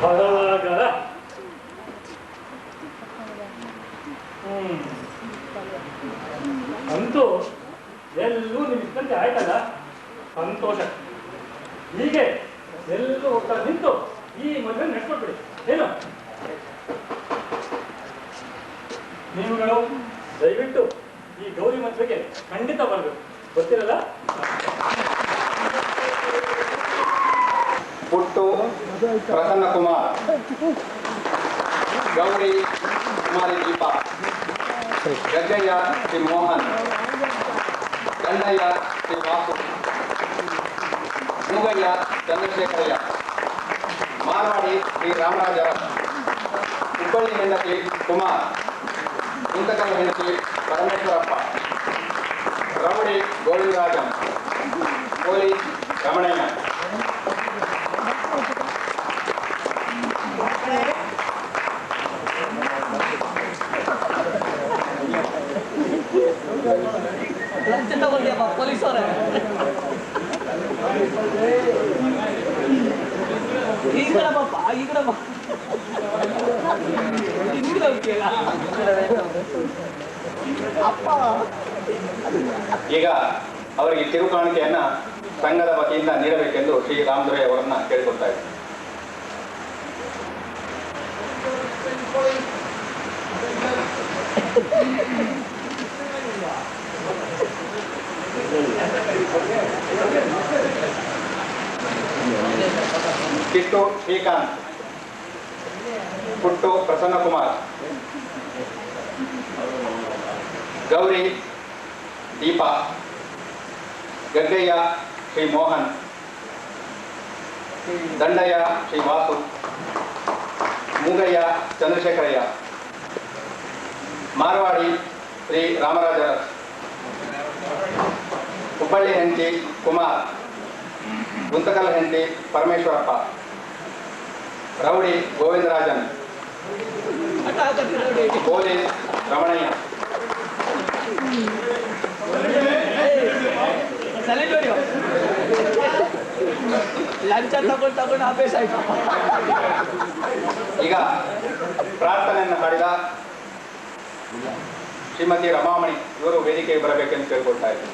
ಹೊರಗರ ಅಂತೂ ಎಲ್ಲೂ ನಿಮ್ಗೆ ಆಯ್ತಲ್ಲ, ಸಂತೋಷ. ಹೀಗೆ ಎಲ್ಲರೂ ಹೋಗ್ತಾ ನಿಂತು ಈ ಮದುವೆ ನಡೆಸ್ಕೊಟ್ಬಿಡಿ. ಏನು ನೀವುಗಳು ದಯವಿಟ್ಟು ಈ ಗೌರಿ ಮದುವೆಗೆ ಖಂಡಿತ ಬರಬೇಕು. ಗೊತ್ತಿರಲ್ಲ? ಪುಟ್ಟು ಪ್ರಸನ್ನ ಕುಮಾರ್, ಗೌರಿ ಕುಮಾರಿ ದೀಪಾ, ಗಂಗಯ್ಯ ಶ್ರೀ ಮೋಹನ್, ಕಣ್ಣಯ್ಯ ಶ್ರೀ ವಾಸು, ಮೂಗಯ್ಯ ಚಂದ್ರಶೇಖರಯ್ಯ, ಮಾರವಾಡಿ ಶ್ರೀ ರಾಮರಾಜ, ಹುಬ್ಬಳ್ಳಿ ಹೆಂಡತಿ ಕುಮಾರ್, ಗುಂತಕಲ್ ಹೆಂಡತಿ ಪರಮೇಶ್ವರಪ್ಪ, ರೌಡಿ ಗೋವಿಂದರಾಜನ್, ಪೊಲೀಸ್ ರಮಣಯ್ಯ. ಲಂಚ ತಗೊಂಡ್ಯಪ್ಪ ಪೊಲೀಸವ್ರೆ. ಈ ಕಡೆ ಬಾಪ್ಪ, ಈ ಕಡೆ ಬಾ. ಅಪ್ಪ ಈಗ ಅವರಿಗೆ ಕಿರುಕಾಣಿಕೆಯನ್ನ ಸಂಘದ ವತಿಯಿಂದ ನೀಡಬೇಕೆಂದು ಶ್ರೀ ರಾಮದುರೈ ಅವರನ್ನ ಕೇಳಿಕೊಳ್ತಾ ಇದ್ದಾರೆ. ಕಿಟ್ಟು ಶ್ರೀಕಾಂತ್, ಪುಟ್ಟು ಪ್ರಸನ್ನಕುಮಾರ್, ಗೌರಿ ದೀಪಾ, ಗಗ್ಗಯ್ಯ ಶ್ರೀ ಮೋಹನ್, ದಂಡಯ್ಯ ಶ್ರೀ ವಾಸು, ಮೂಗಯ್ಯ ಚಂದ್ರಶೇಖರಯ್ಯ, ಮಾರವಾಡಿ ಶ್ರೀ ರಾಮರಾಜ, ಹುಬ್ಬಳ್ಳಿ ಹೆಂಡತಿ ಕುಮಾರ್, ಗುಂತಕಲ್ ಹೆಂಡತಿ ಪರಮೇಶ್ವರಪ್ಪ, ರೌಡಿ ಗೋವಿಂದರಾಜನ್, ಪೊಲೀಸ್ ರಮಣಯ್ಯ. ಲಂಚ ತಗೊಂಡು ಅಭ್ಯಾಸ ಆಯ್ತು. ಈಗ ಪ್ರಾರ್ಥನೆಯನ್ನು ಹಾಡಿದ ಶ್ರೀಮತಿ ರಮಾಮಣಿ ಇವರು ವೇದಿಕೆಗೆ ಬರಬೇಕೆಂದು ಕೇಳ್ಕೊಳ್ತಾ ಇದ್ದಾರೆ.